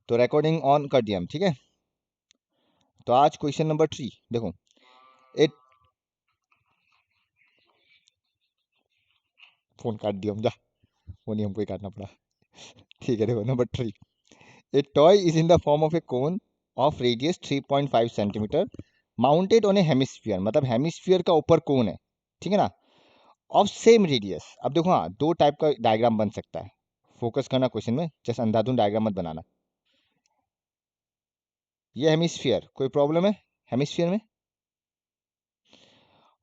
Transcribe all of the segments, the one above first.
तो recording on कर दिया हम, ठीक है। तो आज क्वेश्चन नंबर 3 देखो। इट फोन काट दिया हम, जा, वो नहीं हमको ही काटना पड़ा। ठीक है, देखो number 3। A toy is in the form of A cone of radius 3.5 centimetre mounted on A hemisphere, मतलब हेमिस्फीयर का ऊपर कोन है, ठीक है ना, ऑफ सेम रेडियस। अब देखो, हाँ, दो टाइप का डायग्राम बन सकता है। फोकस करना क्वेश्चन में, जैसे अंधाधुंध डायग्राम मत बनाना। ये हेमिस्फीयर, कोई प्रॉब्लम है हेमिस्फीयर में,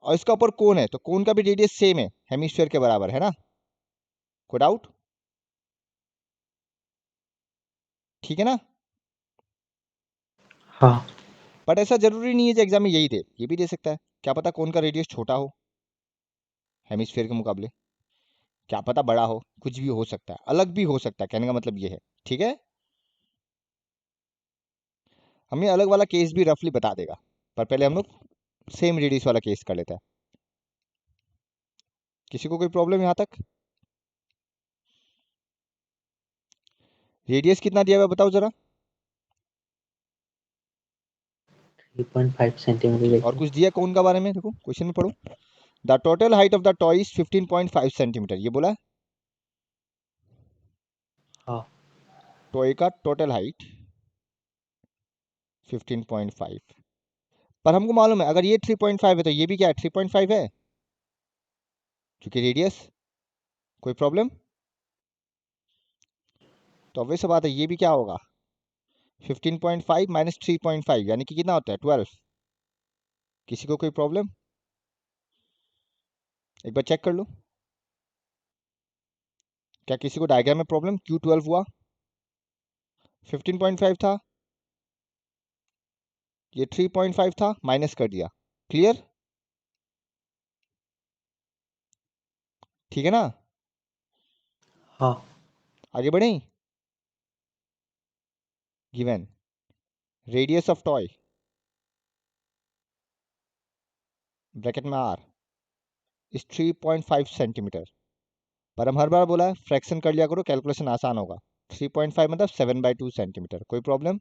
और इसका ऊपर कोन है, तो कोन का भी रेडियस सेम है, हेमिस्फीयर के बराबर है ना, कोई डाउट? ठीक है ना। हाँ। बट ऐसा जरूरी नहीं है कि एग्जाम में यही दे, ये भी दे सकता है। क्या पता कोन का रेडियस छोटा हो हेमिस्फीयर के मुकाबले, क्या पता बड़ा हो, कुछ भी हो सकता है, अलग भी हो सकता है, कहने का मतलब ये है, ठीक है। हमें अलग वाला केस भी रफली बता देगा, पर पहले हम लोग सेम रेडियस वाला केस कर लेते हैं। किसी को कोई प्रॉब्लम यहाँ तक? रेडियस कितना दिया हुआ है बताओ जरा। 3.5 सेंटीमीटर ओके, और देखिए। कुछ दिया कोन का बारे में, देखो क्वेश्चन में पढ़ो। The total height of the toy is 15.5 centimetre, ये बोला है। हाँ। टॉय का टोटल हाइट 15.5, पर हमको मालूम है अगर ये 3.5 है तो ये भी क्या है, 3.5 है, क्योंकि रेडियस। कोई प्रॉब्लम? तो obvious सी बात है, ये भी क्या होगा, 15.5 माइनस 3.5 यानी कि कितना होता है, 12। किसी को कोई प्रॉब्लम? एक बार चेक कर लो, क्या किसी को डायग्राम में प्रॉब्लम, क्यों 12 हुआ? 15.5 था, ये 3.5 था, माइनस कर दिया, क्लियर? ठीक है ना। हाँ। आगे बढ़े। Given radius of toy, bracket में आर, इस 3.5 सेंटीमीटर, पर हम हर बार बोला है फ्रैक्शन कर लिया करो, कैलकुलेशन आसान होगा। 3.5 मतलब 7/2 सेंटीमीटर, कोई problem?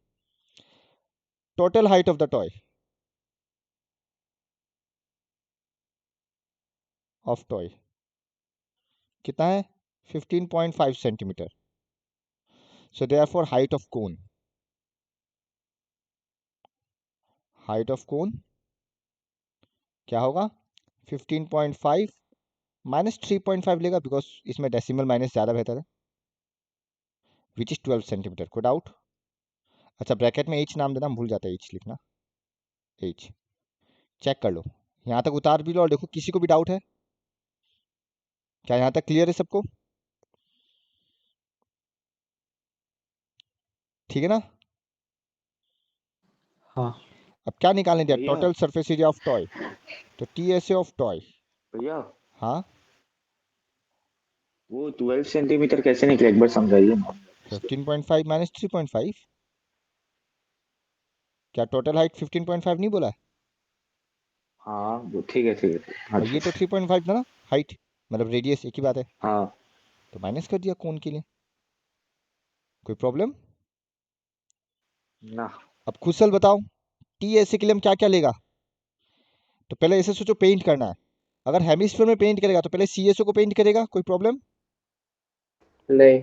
Total height of the toy, of toy कितना है, 15.5 centimetre. So therefore height of cone, height of cone क्या होगा, 15.5 माइनस 3.5 लेगा, बिकॉज इसमें डेसिमल माइनस ज़्यादा बेहतर है, विच इज 12 सेंटीमीटर। कोई डाउट? अच्छा, ब्रैकेट में एच नाम देना, हम भूल जाते हैं एच लिखना, एच। चेक कर लो, यहाँ तक उतार भी लो, और देखो किसी को भी डाउट है क्या, यहाँ तक क्लियर है सबको? ठीक है ना। हाँ। अब क्या निकालने दिया, भैया total surface area of toy, तो T S A of toy. भैया हाँ, वो 12 सेंटीमीटर कैसे निकले, एक बार समझाइए ना। 15.5 माइनस 3.5, क्या टोटल हाइट 15.5 नहीं बोला है? हाँ वो ठीक है ठीक है ठीक है, हाँ और ये ठीक। तो 3.5 था ना, हाइट मतलब रेडियस, एक ही बात है, हाँ तो माइनस कर दिया कोन के लिए। कोई प्रॉब्लम? ना। अब खुशल बताओ, टी एस ए के लिए हम क्या क्या लेगा। तो पहले ऐसे सोचो, पेंट करना है, अगर हेमिस्फीयर में पेंट करेगा तो पहले सी एस ओ को पेंट करेगा, कोई प्रॉब्लम? नहीं।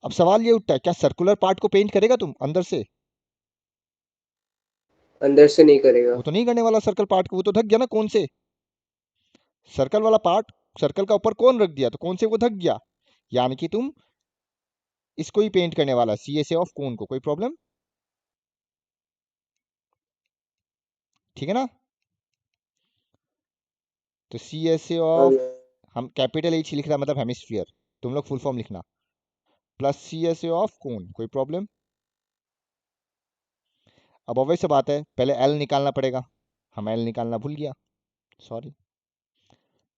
अब सवाल ये उठता है, क्या सर्कुलर पार्ट को पेंट करेगा तुम अंदर से? अंदर से नहीं करेगा। वो तो नहीं करने वाला सर्कल पार्ट को, वो तो ढक गया ना कौन से, सर्कल वाला पार्ट, सर्कल का ऊपर कौन रख दिया तो कौन से वो ढक गया, यानी कि तुम इसको ही पेंट करने वाला, सी एस ए ऑफ कोन को, कोई प्रॉब्लम? ठीक है ना। तो सी एस ए हाँ ऑफ, भैया। हम कैपिटल एच लिख रहा मतलब हेमिस्फीयर, तुम लोग फुल फॉर्म लिखना, plus C S A of cone, कोई प्रॉब्लम? अब ऑब्वियस सी बात है, पहले एल निकालना पड़ेगा, हम एल निकालना भूल गया, सॉरी।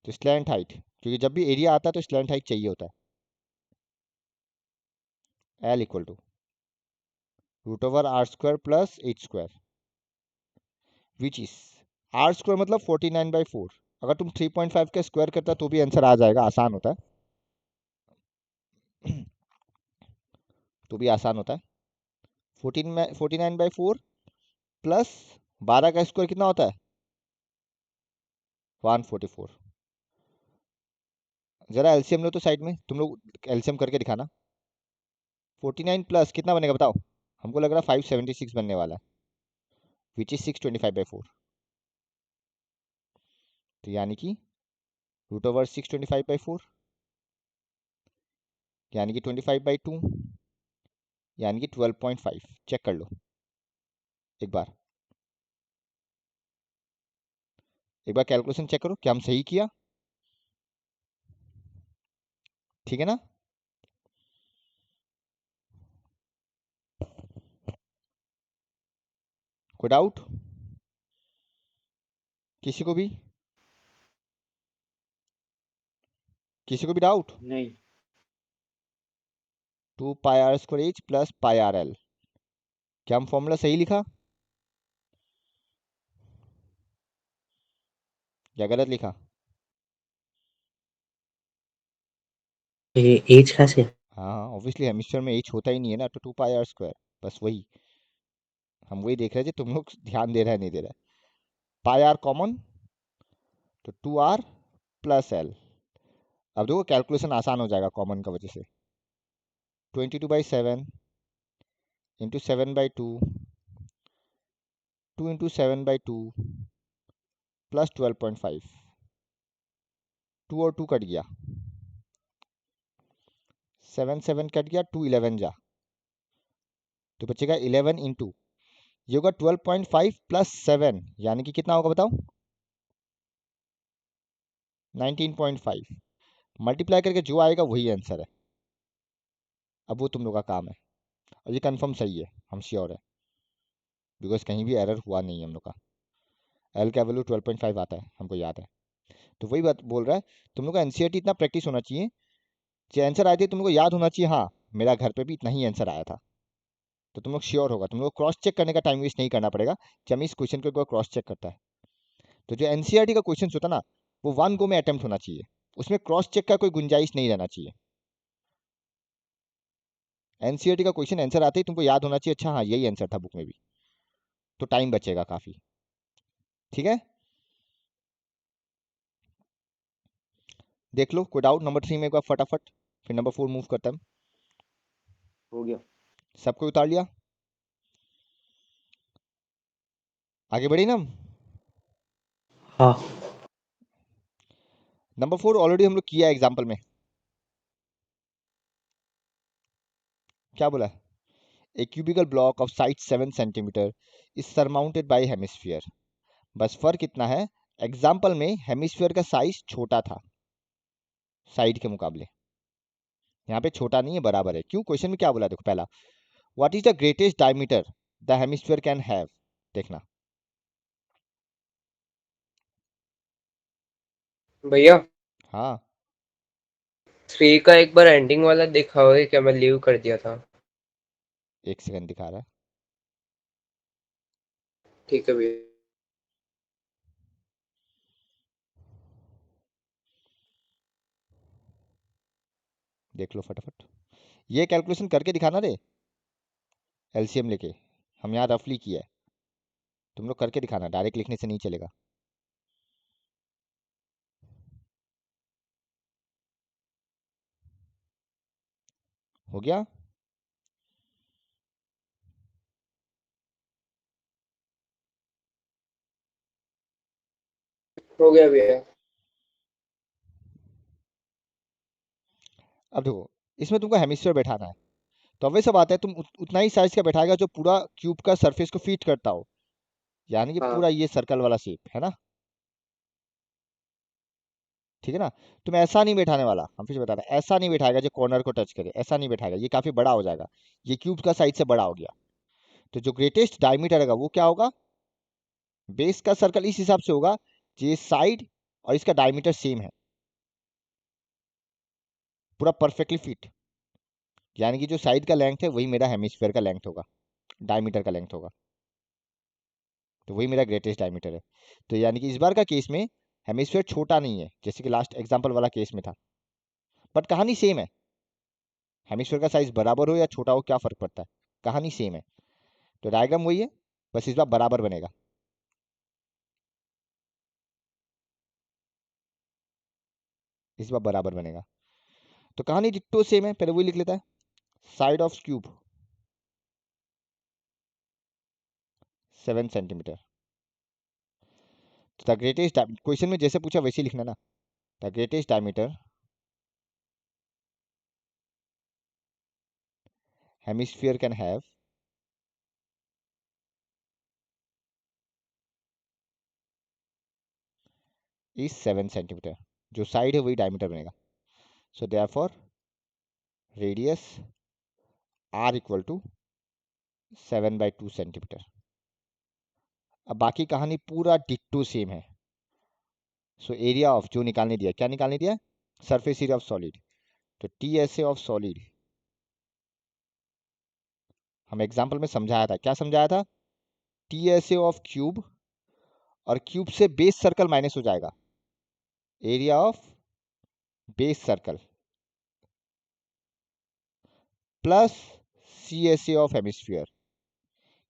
तो स्लैंट हाइट, क्योंकि जब भी एरिया आता है तो स्लैंट हाइट चाहिए होता है, L equal to root over R square plus H square, which is R square मतलब 49/4। अगर तुम 3.5 का स्क्वायर करता तो भी आंसर आ जाएगा, आसान होता है तो भी आसान होता है। 49/4 प्लस 12 का स्क्वायर कितना होता है? 144। जरा एलसीएम लो तो साइड में, तुम लोग एलसीएम करके दिखाना। 49 प्लस कितना बनेगा बताओ? हमको लग रहा है 576 बनने वाला है, विच इज 625/4। तो यानी कि √625/4 यानी कि 25/2 यानी कि 12.5। चेक कर लो एक बार कैलकुलेशन चेक करो, क्या हम सही किया? ठीक है ना? कोई डाउट किसी को भी? किसी को भी डाउट? नहीं। 2πr² प्लस πrl, क्या हम फॉर्मूला सही लिखा या गलत लिखा? ये एज कहाँ से? हाँ ऑब्वियसली हेमिस्फीयर में एच होता ही नहीं है ना, तो 2πr², बस वही हम वही देख रहे थे, तुम लोग ध्यान दे रहे हैं नहीं दे रहे। पाई आर कॉमन, तो 2r प्लस एल। अब देखो कैलकुलेशन आसान हो जाएगा कॉमन का वजह से। 22/7 इंटू 7/2, 2 इंटू 7/2 प्लस 12.5। 2 और 2 कट गया, 7 7 कट गया, 2 11 जा, तो बचेगा 11 इंटू, ये होगा 12.5 प्लस 7 यानी कि कितना होगा बताओ? 19.5। मल्टीप्लाई करके जो आएगा वही आंसर है। अब वो तुम लोग का काम है, और ये कंफर्म सही है, हम श्योर है, बिकॉज कहीं भी एरर हुआ नहीं है हम लोग का। एल का वैल्यू 12.5 आता है, हमको याद है। तो वही बात बोल रहा है, तुम लोग का एनसीईआरटी इतना प्रैक्टिस होना चाहिए, जो आंसर आए थे तुम लोग को याद होना चाहिए, हाँ मेरा घर पे भी इतना ही आंसर आया था। तो तुम लोग श्योर होगा, तुम लोग क्रॉस चेक करने का टाइम वेस्ट नहीं करना पड़ेगा कि हम इस क्वेश्चन को एक बार क्रॉस चेक करता है। तो जो एनसीईआरटी का क्वेश्चन होता है ना, वो 1 गो में अटेम्प्ट होना चाहिए, उसमें क्रॉस चेक का कोई गुंजाइश नहीं रहना चाहिए। एनसीईआरटी का क्वेश्चन आंसर आते ही तुमको याद होना चाहिए, अच्छा हाँ यही आंसर था बुक में भी, तो टाइम बचेगा काफी। ठीक है, देख लो कोई डाउट नंबर 3 में एक बार फटाफट, फिर नंबर 4 मूव करता है। हो गया। सबको उतार लिया, आगे बढ़ी ना हम? हाँ। नंबर 4 ऑलरेडी हम लोग किया एग्जाम्पल में। क्या बोला? A cubical block of size 7 centimetre is surmounted by hemisphere. बस फर्क इतना है, एग्जाम्पल में हेमिस्फीयर का साइज छोटा था साइड के मुकाबले, यहाँ पे छोटा नहीं है, बराबर है। क्यों? क्वेश्चन में क्या बोला देखो, पहला what is the greatest diameter the hemisphere can have, देखना। भैया हाँ 3 का एक बार एंडिंग वाला देखा होगा क्या? मैं लीव कर दिया था। एक सेकंड दिखा रहा है, ठीक है भैया। देख लो फटाफट, ये कैलकुलेशन करके दिखाना रे, एलसीएम लेके। हम यहाँ रफली किया है, तुम लोग करके दिखाना, डायरेक्ट लिखने से नहीं चलेगा। हो गया? हो गया भैया। अब देखो, इसमें तुमको हेमिस्फीयर बैठाना है, तो अब वही सब आता है, तुम उतना ही साइज का बैठाएगा जो पूरा क्यूब का सरफेस को फिट करता हो, यानी कि हाँ पूरा ये सर्कल वाला शेप है ना, ठीक है ना? तुम ऐसा नहीं बैठाने वाला, हम फिर से बता रहे हैं, ऐसा नहीं बैठाएगा जो कॉर्नर को टच करे, ऐसा नहीं बैठाएगा, ये काफी बड़ा हो जाएगा, ये क्यूब का साइज से बड़ा हो गया। तो जो ग्रेटेस्ट डायमीटर होगा वो क्या होगा? बेस का सर्कल इस हिसाब से होगा, ये साइड और इसका डायमीटर सेम है, पूरा परफेक्टली फिट, यानी कि जो साइड का लेंथ है वही मेरा हेमिस्फीयर का लेंथ होगा, डायमीटर का लेंथ होगा, तो वही मेरा ग्रेटेस्ट डायमीटर है। तो यानी कि इस बार का केस में हेमिस्फीयर छोटा नहीं है, जैसे कि लास्ट एग्जांपल वाला केस में था, बट कहानी सेम है। हेमिस्फीयर का साइज बराबर हो या छोटा हो क्या फर्क पड़ता है, कहानी सेम है। तो डायग्राम वही है, बस इस बार बराबर बनेगा। इस बार बराबर बनेगा। तो कहानी डिट्टो सेम है, पहले वही लिख लेता है। Side of cube 7 centimetre. The greatest, question में जैसे पूछा वैसे ही लिखना ना। The greatest diameter hemisphere can have is 7 centimetre. जो साइड है वही डायमीटर बनेगा। So therefore radius R equal to 7/2 centimetre. अब बाकी कहानी पूरा डिट्टो सेम है। सो एरिया ऑफ जो निकालने दिया, क्या निकालने दिया? Surface area of solid. तो T S A of solid हम एग्जाम्पल में समझाया था। क्या समझाया था? T S A of cube, और क्यूब से बेस सर्कल माइनस हो जाएगा, area of base circle plus C S A of hemisphere.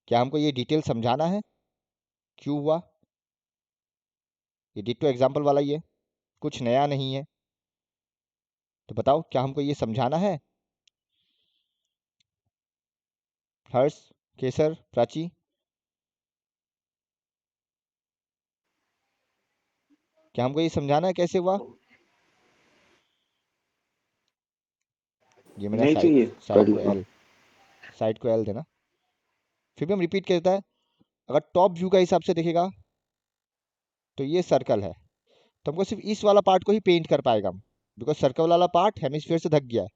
क्या हमको ये डिटेल समझाना है? क्यों हुआ? ये डिट्टो एग्जाम्पल वाला ही है, कुछ नया नहीं है। तो बताओ, क्या हमको ये समझाना है? हर्ष, केसर, प्राची, क्या हमको ये समझाना है कैसे हुआ? ये मेरा नहीं साइड चाहिए, कर साइड को लो। एल, साइड को एल देना। फिर भी हम रिपीट करता है। अगर टॉप व्यू का हिसाब से देखेगा तो ये सर्कल है, तो हमको सिर्फ इस वाला पार्ट को ही पेंट कर पाएगा हम, बिकॉज सर्कल वाला पार्ट हेमिस्फीयर से ढक गया है।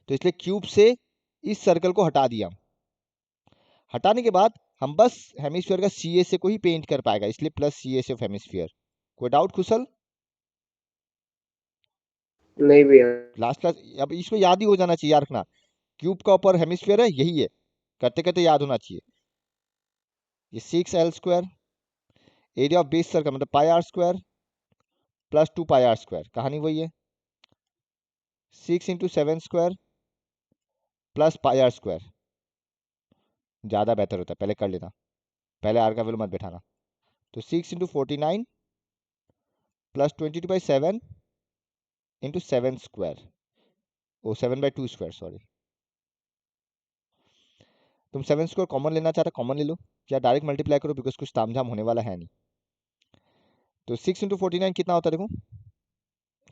तो इसलिए क्यूब से इस सर्कल को हटा दिया हम। हटाने के बाद हम बस हेमिस्फीयर का सी एस ए को ही पेंट कर पाएगा, इसलिए plus C S of hemisphere. कोई डाउट कुशल? नहीं भैया। लास्ट क्लास, अब इसको याद ही हो जाना चाहिए, याद रखना। क्यूब का ऊपर हेमिस्फीयर है, यही है, करते करते याद होना चाहिए। ये 6L² area of base circle मतलब πr² प्लस 2πr², कहानी वही है। 6 × 7² प्लस πr², ज़्यादा बेहतर होता है, पहले कर लेना, पहले आर का वैल्यू मत बैठाना। तो 6 × 49 प्लस 22/7 इंटू 7², ओ 7/2², सॉरी। तुम 7² कॉमन लेना चाहता, कॉमन ले लो, या डायरेक्ट मल्टीप्लाई करो, बिकॉज कुछ तामझाम होने वाला है नहीं। तो 6 × 49 कितना होता है देखो,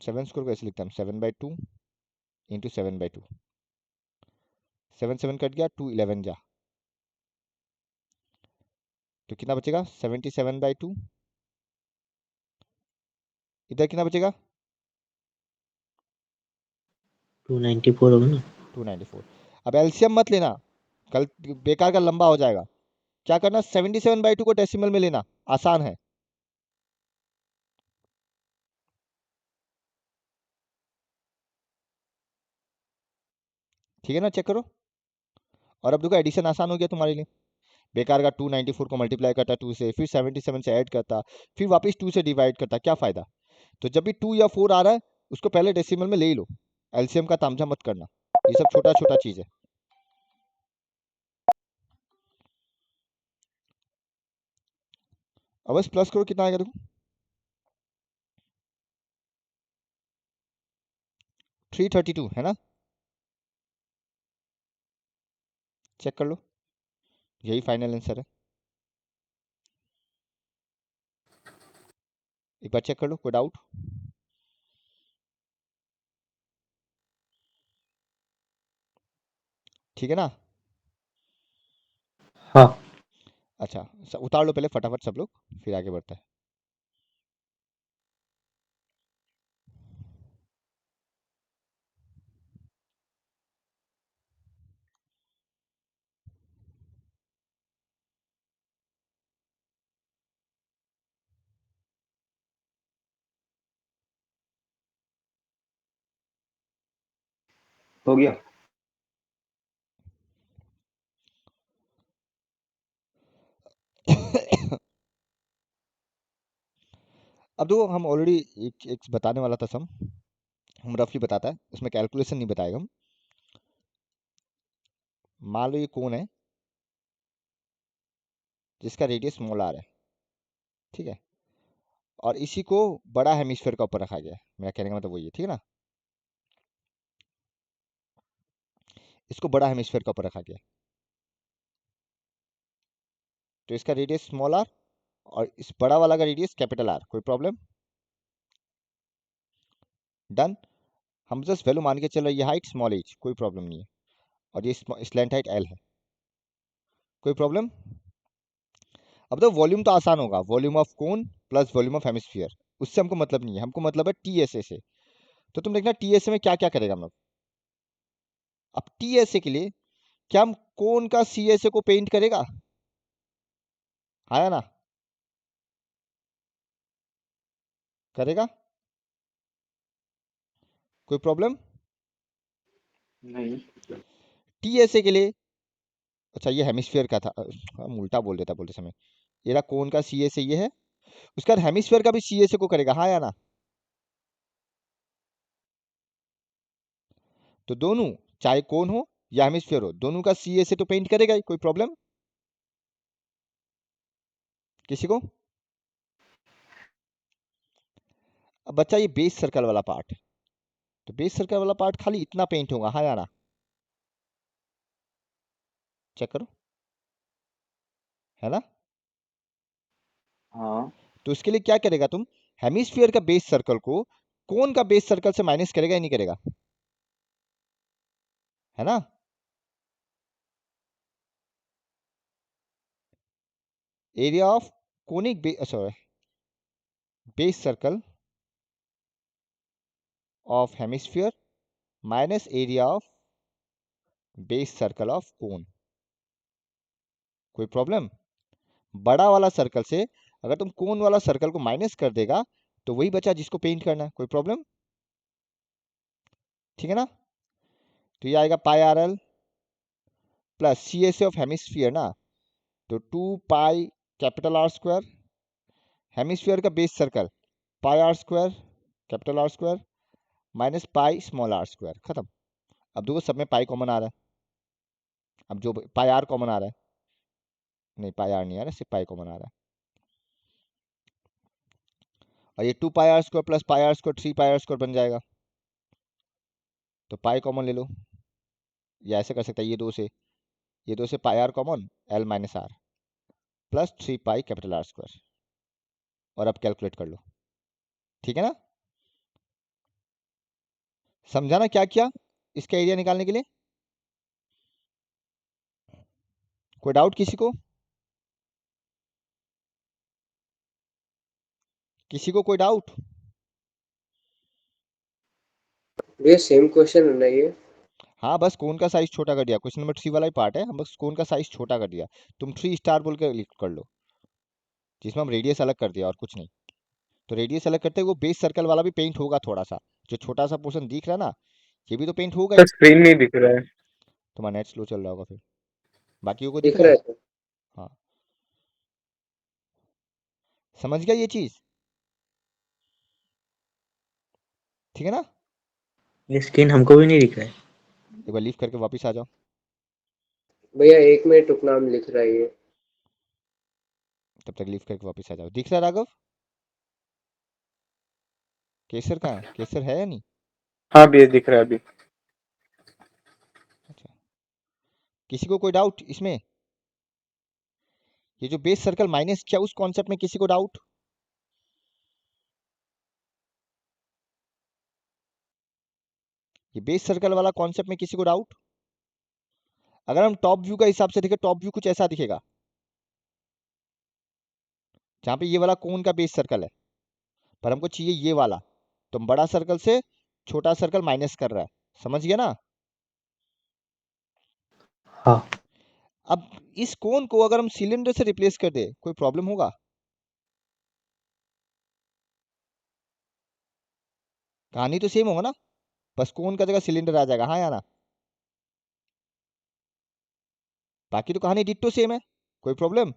7² को ऐसे लिखता हूँ, 7/2 इंटू 7/2, 7 7 कट गया, 2 11 जा, तो कितना बचेगा? 77/2। इधर कितना बचेगा? 294 होगा ना। 294। अब एलसीएम मत लेना, कल बेकार का लंबा हो जाएगा। क्या करना? 77/2 को डेसिमल में लेना, आसान है। ठीक है ना, चेक करो। और अब देखो एडिशन आसान हो गया तुम्हारे लिए। बेकार का 294 को मल्टीप्लाई करता 2 से, फिर 77 से ऐड करता, फिर वापस 2 से डिवाइड करता, क्या फायदा? तो जब भी 2 या 4 आ रहा है, उसको पहले डेसिमल में ले ही लो, एलसीएम का तामझाम मत करना, ये सब छोटा छोटा चीज है। अब बस प्लस करो, कितना आएगा देखो, 332 है ना, चेक कर लो, यही फाइनल आंसर है। एक बार चेक कर लो, कोई डाउट? ठीक है ना? हाँ। अच्छा, उतार लो पहले फटाफट सब लोग, फिर आगे बढ़ते हैं। हो गया। अब देखो, हम ऑलरेडी एक बताने वाला था सम, हम रफली बताता है, उसमें कैलकुलेशन नहीं बताएगा हम। मान लो ये कौन है, जिसका रेडियस स्मॉल आर है, ठीक है, और इसी को बड़ा हेमिस्फीयर का ऊपर रखा गया है। मेरा कहने का मतलब वही है, ठीक है ना, इसको बड़ा हेमिस्फीयर का ऊपर रखा गया है। तो इसका रेडियस स्मॉल आर और इस बड़ा वाला का रेडियस कैपिटल आर। कोई प्रॉब्लम? डन। हम जस्ट वैल्यू मान के चल रहे, ये हाइट स्मॉल एच, कोई प्रॉब्लम नहीं है, और ये स्लैंट हाइट एल है। कोई प्रॉब्लम? अब तो वॉल्यूम तो आसान होगा, volume of cone plus volume of hemisphere, उससे हमको मतलब नहीं है, हमको मतलब है टीएसए से। तो तुम देखना टीएसए में क्या क्या करेगा हम लोग। अब टीएसए के लिए क्या हम कोन का सीएसए को पेंट करेगा, आया ना, करेगा? कोई प्रॉब्लम? नहीं। टीएसए के लिए, अच्छा ये हेमिस्फीयर का था, हम उल्टा बोल देता बोलते समय। ये रहा कोन का सीएसए, ये है, उसका हेमिस्फीयर का भी सीएसए को करेगा, हाँ या ना? तो दोनों, चाहे कोन हो या हेमिस्फीयर हो, दोनों का सीएसए तो पेंट करेगा ही। कोई प्रॉब्लम किसी को? अब बच्चा ये बेस सर्कल वाला पार्ट, तो बेस सर्कल वाला पार्ट खाली इतना पेंट होगा, हाँ या ना? चेक करो, है ना? हाँ। तो इसके लिए क्या करेगा तुम, हेमिस्फीयर का बेस सर्कल को कोन का बेस सर्कल से माइनस करेगा या नहीं करेगा, है ना? Area of conic base circle of hemisphere minus area of base circle of cone. कोई प्रॉब्लम? बड़ा वाला सर्कल से अगर तुम कोन वाला सर्कल को माइनस कर देगा तो वही बचा जिसको पेंट करना है। कोई प्रॉब्लम? ठीक है ना? तो ये आएगा pi R L plus C S of hemisphere ना, तो 2 pi capital R square, hemisphere का base circle pi R square capital R square minus pi small R square, खत्म। अब देखो सब में पाई कॉमन आ रहा है, अब जो पाई आर कॉमन आ रहा है, नहीं पाई आर नहीं आ रहा, सिर्फ पाई कॉमन आ रहा है, और ये 2 pi R square plus pi R square 3 pi R square बन जाएगा। तो पाई कॉमन ले लो, या ऐसे कर सकता है ये दो से pi R common, L minus R plus 3 pi capital R square, और अब कैलकुलेट कर लो, ठीक है ना? समझाना क्या क्या इसका एरिया निकालने के लिए? कोई डाउट किसी को? किसी को कोई डाउट? ये सेम क्वेश्चन है ना ये? हाँ बस कोन का साइज छोटा कर दिया, क्वेश्चन नंबर 3 वाला ही पार्ट है, हम बस कोन का साइज छोटा कर दिया। तुम 3 स्टार बोल के कर लो, जिसमें हम रेडियस अलग कर दिया और कुछ नहीं। तो रेडियस अलग करते वो बेस सर्कल वाला भी पेंट होगा थोड़ा सा, जो छोटा सा पोर्शन दिख रहा है ना, ये भी तो पेंट होगा ही। स्क्रीन नहीं दिख रहा है। तुम्हारा नेट स्लो चल रहा होगा फिर, बाकियों को दिख दिख रहा रहा है? है। हाँ, समझ गया ये चीज, ठीक है ना? ये स्क्रीन हमको भी नहीं दिख रहा है। एक बार लीव करके वापस आ जाओ, भैया 1 मिनट रुकना, हम लिख रहा है ये। तब तक लीव करके वापस आ जाओ। दिख रहा है राघव? केसर कहाँ है, केसर है या नहीं? हाँ भैया दिख रहा है अभी। अच्छा, किसी को कोई डाउट इसमें? ये जो बेस सर्कल माइनस किया उस कॉन्सेप्ट में किसी को डाउट? ये बेस सर्कल वाला कॉन्सेप्ट में किसी को डाउट? अगर हम टॉप व्यू का हिसाब से देखें, टॉप व्यू कुछ ऐसा दिखेगा, जहां पे ये वाला कोन का बेस सर्कल है, पर हमको चाहिए ये वाला, तो हम बड़ा सर्कल से छोटा सर्कल माइनस कर रहा है, समझ गया ना? हाँ। अब इस कोन को अगर हम सिलेंडर से रिप्लेस कर दे, कोई प्रॉब्लम होगा? कहानी तो सेम होगा ना, बस कोन का जगह सिलेंडर आ जाएगा, हाँ या ना? बाकी तो कहानी डिट्टो सेम है। कोई प्रॉब्लम?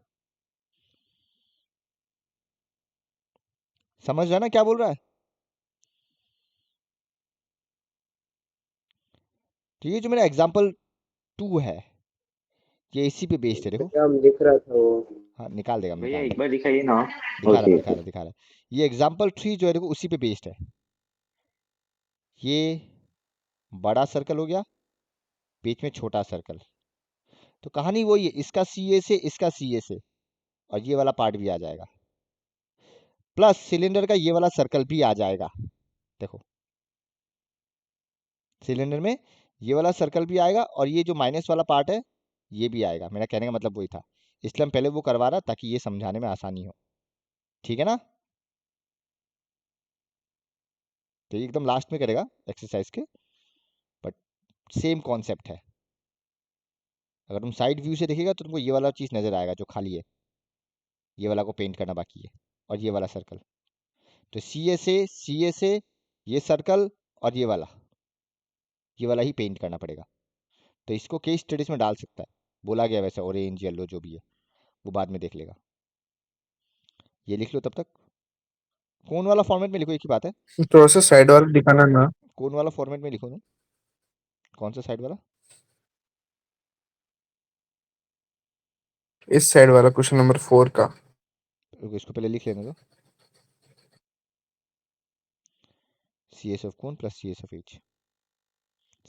समझ रहा है ना क्या बोल रहा है? तो ये जो मेरा एग्जाम्पल 2 है, ये इसी पे बेस्ड है, देखो। भैया हम दिख रहा था वो। हाँ, निकाल देगा, भैया निकाल एक देगा। बार दिखाइए ना। दिखा रहा ओके हूँ, ओके। दिखा रहा है। ये एग्जाम्पल 3 जो है, देखो, उसी पे बेस्ड है। ये बड़ा सर्कल हो गया, बीच में छोटा सर्कल। तो कहानी वही है, इसका सी ए से, इसका सी ए से, और ये वाला पार्ट भी आ जाएगा, प्लस सिलेंडर का ये वाला सर्कल भी आ जाएगा। देखो, सिलेंडर में ये वाला सर्कल भी आएगा, और ये जो माइनस वाला पार्ट है ये भी आएगा। मेरा कहने का मतलब वही था, इसलिए हम पहले वो करवा रहा ताकि ये समझाने में आसानी हो। ठीक है ना? तो ये एकदम लास्ट में करेगा एक्सरसाइज के, बट सेम कॉन्सेप्ट है। अगर तुम साइड व्यू से देखिएगा तो तुमको ये वाला चीज़ नज़र आएगा जो खाली है, ये वाला को पेंट करना बाकी है, और ये वाला सर्कल। तो सी ए से ये सर्कल और ये वाला ही पेंट करना पड़ेगा। तो इसको केस स्टडीज में डाल सकता है, बोला गया वैसे, ऑरेंज येलो जो भी है वो बाद में देख लेगा। ये लिख लो तब तक। कौन वाला फॉर्मेट में लिखो, एक ही बात है। थोड़ा सा साइड वाला दिखाना ना। कौन वाला फॉर्मेट में लिखो तुम? कौन सा साइड वाला? इस साइड वाला क्वेश्चन नंबर 4 का। रुको, इसको पहले लिख लेने दो। C S F cone plus C S F H.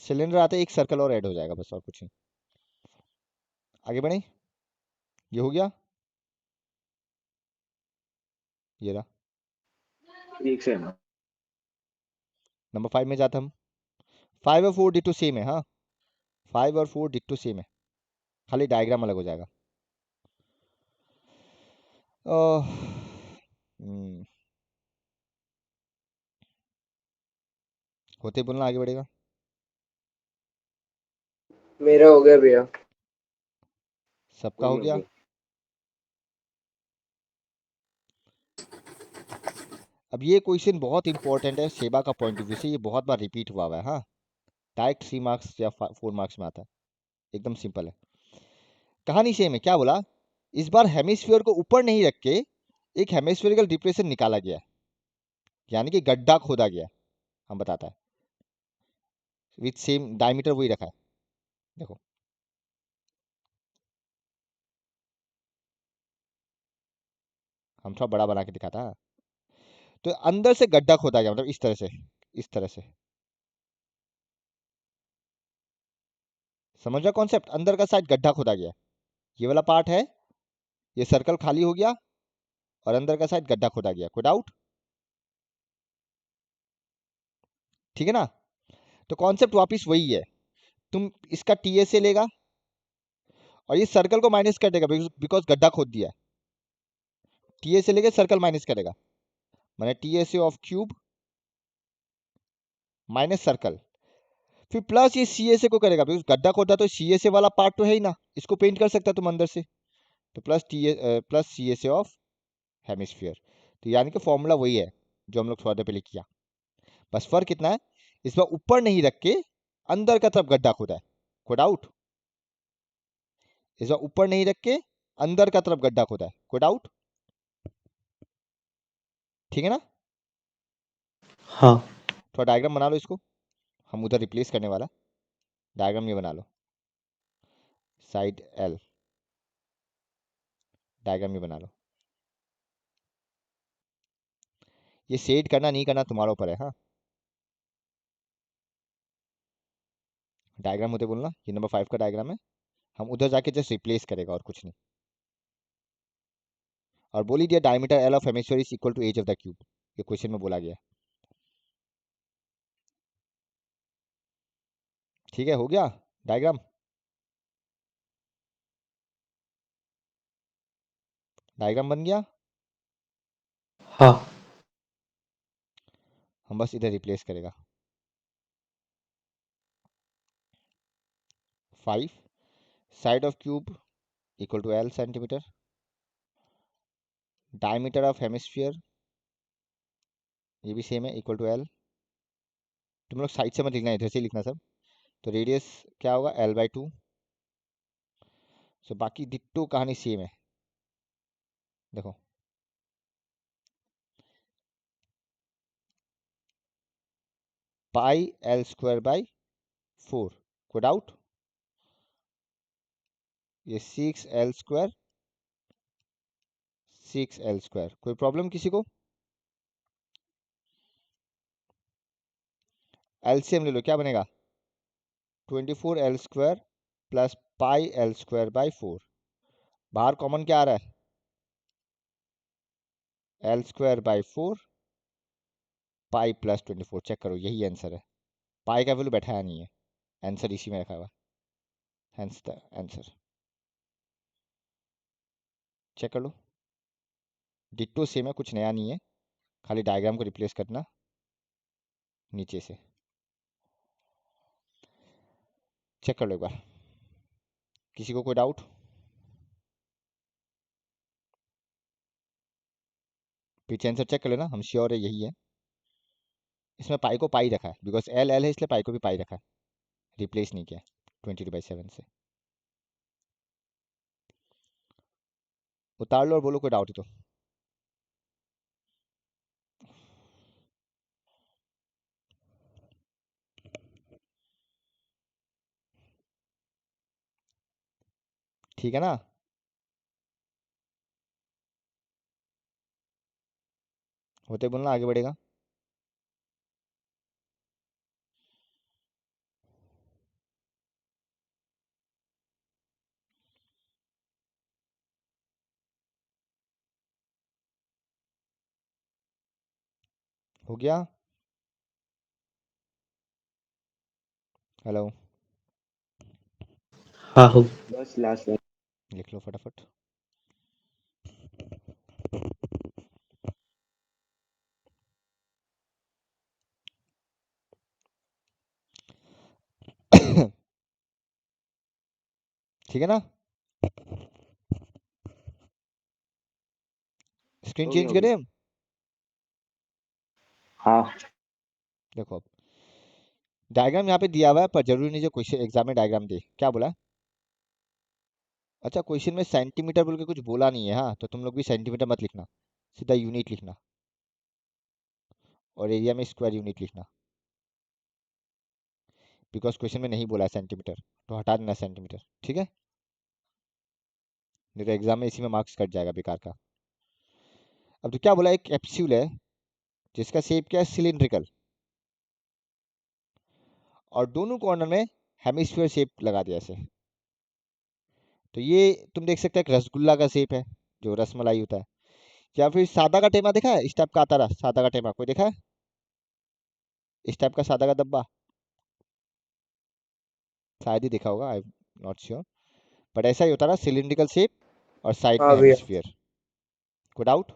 Cylinder आते ही एक सर्कल और ऐड हो जाएगा, बस और कुछ नहीं। आगे बढ़े, ये हो गया, ये रहा। एक से ना। नंबर 5 में जाते हम। 5 और 4 डिट्टो सेम है, हाँ, 5 और 4 डिट्टो सेम है, खाली डायग्राम अलग हो जाएगा। ओह, होते बोलना, आगे बढ़ेगा। मेरा हो गया भैया। सबका हो हो गया हो गया। गया। अब ये क्वेश्चन बहुत इंपॉर्टेंट है सेवा का पॉइंट ऑफ व्यू से, ये बहुत बार रिपीट हुआ है, हाँ। डायरेक्ट 3 मार्क्स या 4 मार्क्स में आता है। एकदम सिंपल है, कहानी सेम है। क्या बोला, इस बार हेमिस्फीयर को ऊपर नहीं रख के एक हेमिस्फेरिकल डिप्रेशन निकाला गया, यानी कि गड्ढा खोदा गया। हम बताता है, विथ सेम डायमीटर वही रखा है। देखो, हम थोड़ा बड़ा बना के दिखाता है। तो अंदर से गड्ढा खोदा गया, मतलब इस तरह से, इस तरह से। समझ रहा कॉन्सेप्ट? अंदर का साइड गड्ढा खोदा गया, ये वाला पार्ट है, ये सर्कल खाली हो गया, और अंदर का साइड गड्ढा खोदा गया। कोई डाउट? ठीक है ना? तो कॉन्सेप्ट वापिस वही है, तुम इसका टी से लेगा, और ये सर्कल को माइनस कर देगा, बिकॉज गड्ढा खोद दिया। टी से लेके सर्कल माइनस करेगा, मैंने टी से ऑफ क्यूब माइनस सर्कल, फिर प्लस ये सी ए को करेगा, बिकॉज गड्ढा खोदा तो सी ए वाला पार्ट तो है ही ना, इसको पेंट कर सकता तुम अंदर से। तो plus plus C A of hemisphere. तो यानी कि फॉर्मूला वही है जो हम लोग थोड़ा देर पहले किया, बस फर्क कितना है, इस बार ऊपर नहीं रख के अंदर का तरफ गड्ढा खोदा है। कोई डाउट? इस बार ऊपर नहीं रख के अंदर का तरफ गड्ढा खोदा है। कोई डाउट? ठीक है ना? हाँ। थोड़ा डायग्राम बना लो इसको, हम उधर रिप्लेस करने वाला। डायग्राम ये बना लो, साइड एल, डायग्राम ये बना लो। ये सेट करना नहीं करना तुम्हारे ऊपर है, हाँ। डायग्राम होते बोलना, ये नंबर 5 का डायग्राम है, हम उधर जाके जस्ट रिप्लेस करेगा और कुछ नहीं। और बोल ही दिया diameter L of hemisphere is equal to edge of the cube, ये क्वेश्चन में बोला गया। ठीक है, हो गया डायग्राम? डायग्राम बन गया। हाँ। हम बस इधर रिप्लेस करेगा। 5 side of cube equal to L centimetre, diameter of hemisphere ये भी सेम है, इक्वल टू एल। तुम लोग साइड से मत लिखना, इधर से लिखना सब। तो रेडियस क्या होगा, L/2। सो बाकी डिट्टो कहानी सेम है। देखो, पाई L² बाई 4। कोई डाउट? ये 6L², 6L²। कोई प्रॉब्लम किसी को? एलसीएम ले लो, क्या बनेगा? 24L² plus πL²/4। बाहर कॉमन क्या आ रहा है? L²/4 pi plus 24। चेक करो, यही आंसर है। पाई का वैल्यू बैठाया नहीं है, आंसर इसी में रखा हुआ, हेंस द आंसर। चेक कर लो, डिट्टो सेम है, कुछ नया नहीं है, खाली डायग्राम को रिप्लेस करना नीचे से। चेक कर लो एक बार, किसी को कोई डाउट? पीछे आंसर चेक कर लेना, हम श्योर है यही है। इसमें पाई को पाई रखा है, बिकॉज एल एल है इसलिए पाई को भी पाई रखा है, रिप्लेस नहीं किया 22/7 से। उतार लो और बोलो कोई डाउट है तो। ठीक है ना? होते बोलना, आगे बढ़ेगा। हो गया? हेलो, हाँ हो बस लास्ट लिख लो फटाफट। ठीक है ना? स्क्रीन हो गया चेंज हो गया। करें हम? हाँ देखो अब डायग्राम यहाँ पे दिया हुआ है, पर जरूरी नहीं जो क्वेश्चन एग्जाम में डायग्राम दे। क्या बोला? अच्छा, क्वेश्चन में सेंटीमीटर बोल के कुछ बोला नहीं है, हाँ, तो तुम लोग भी सेंटीमीटर मत लिखना, सीधा यूनिट लिखना, और एरिया में स्क्वायर यूनिट लिखना, बिकॉज क्वेश्चन में नहीं बोला है सेंटीमीटर, तो हटा देना सेंटीमीटर, ठीक है? नहीं तो एग्जाम में इसी में मार्क्स कट जाएगा बेकार का। अब तो क्या बोला, एक कैप्सूल है जिसका शेप क्या है, सिलिंड्रिकल, और दोनों कॉर्नर में हेमिस्फीयर शेप लगा दिया ऐसे। तो ये तुम देख सकते हो एक रसगुल्ला का शेप है, जो रसमलाई होता है, या फिर सादा का टेमा देखा है, इस टाइप का आता रहा सादा का टेमा, कोई देखा है इस टाइप का सादा का डब्बा? शायद ही देखा होगा, आई नॉट श्योर, बट ऐसा ही होता रहा, सिलिंड्रिकल शेप और साइड में हाँ भैया। हेमिस्फीयर। कोई डाउट?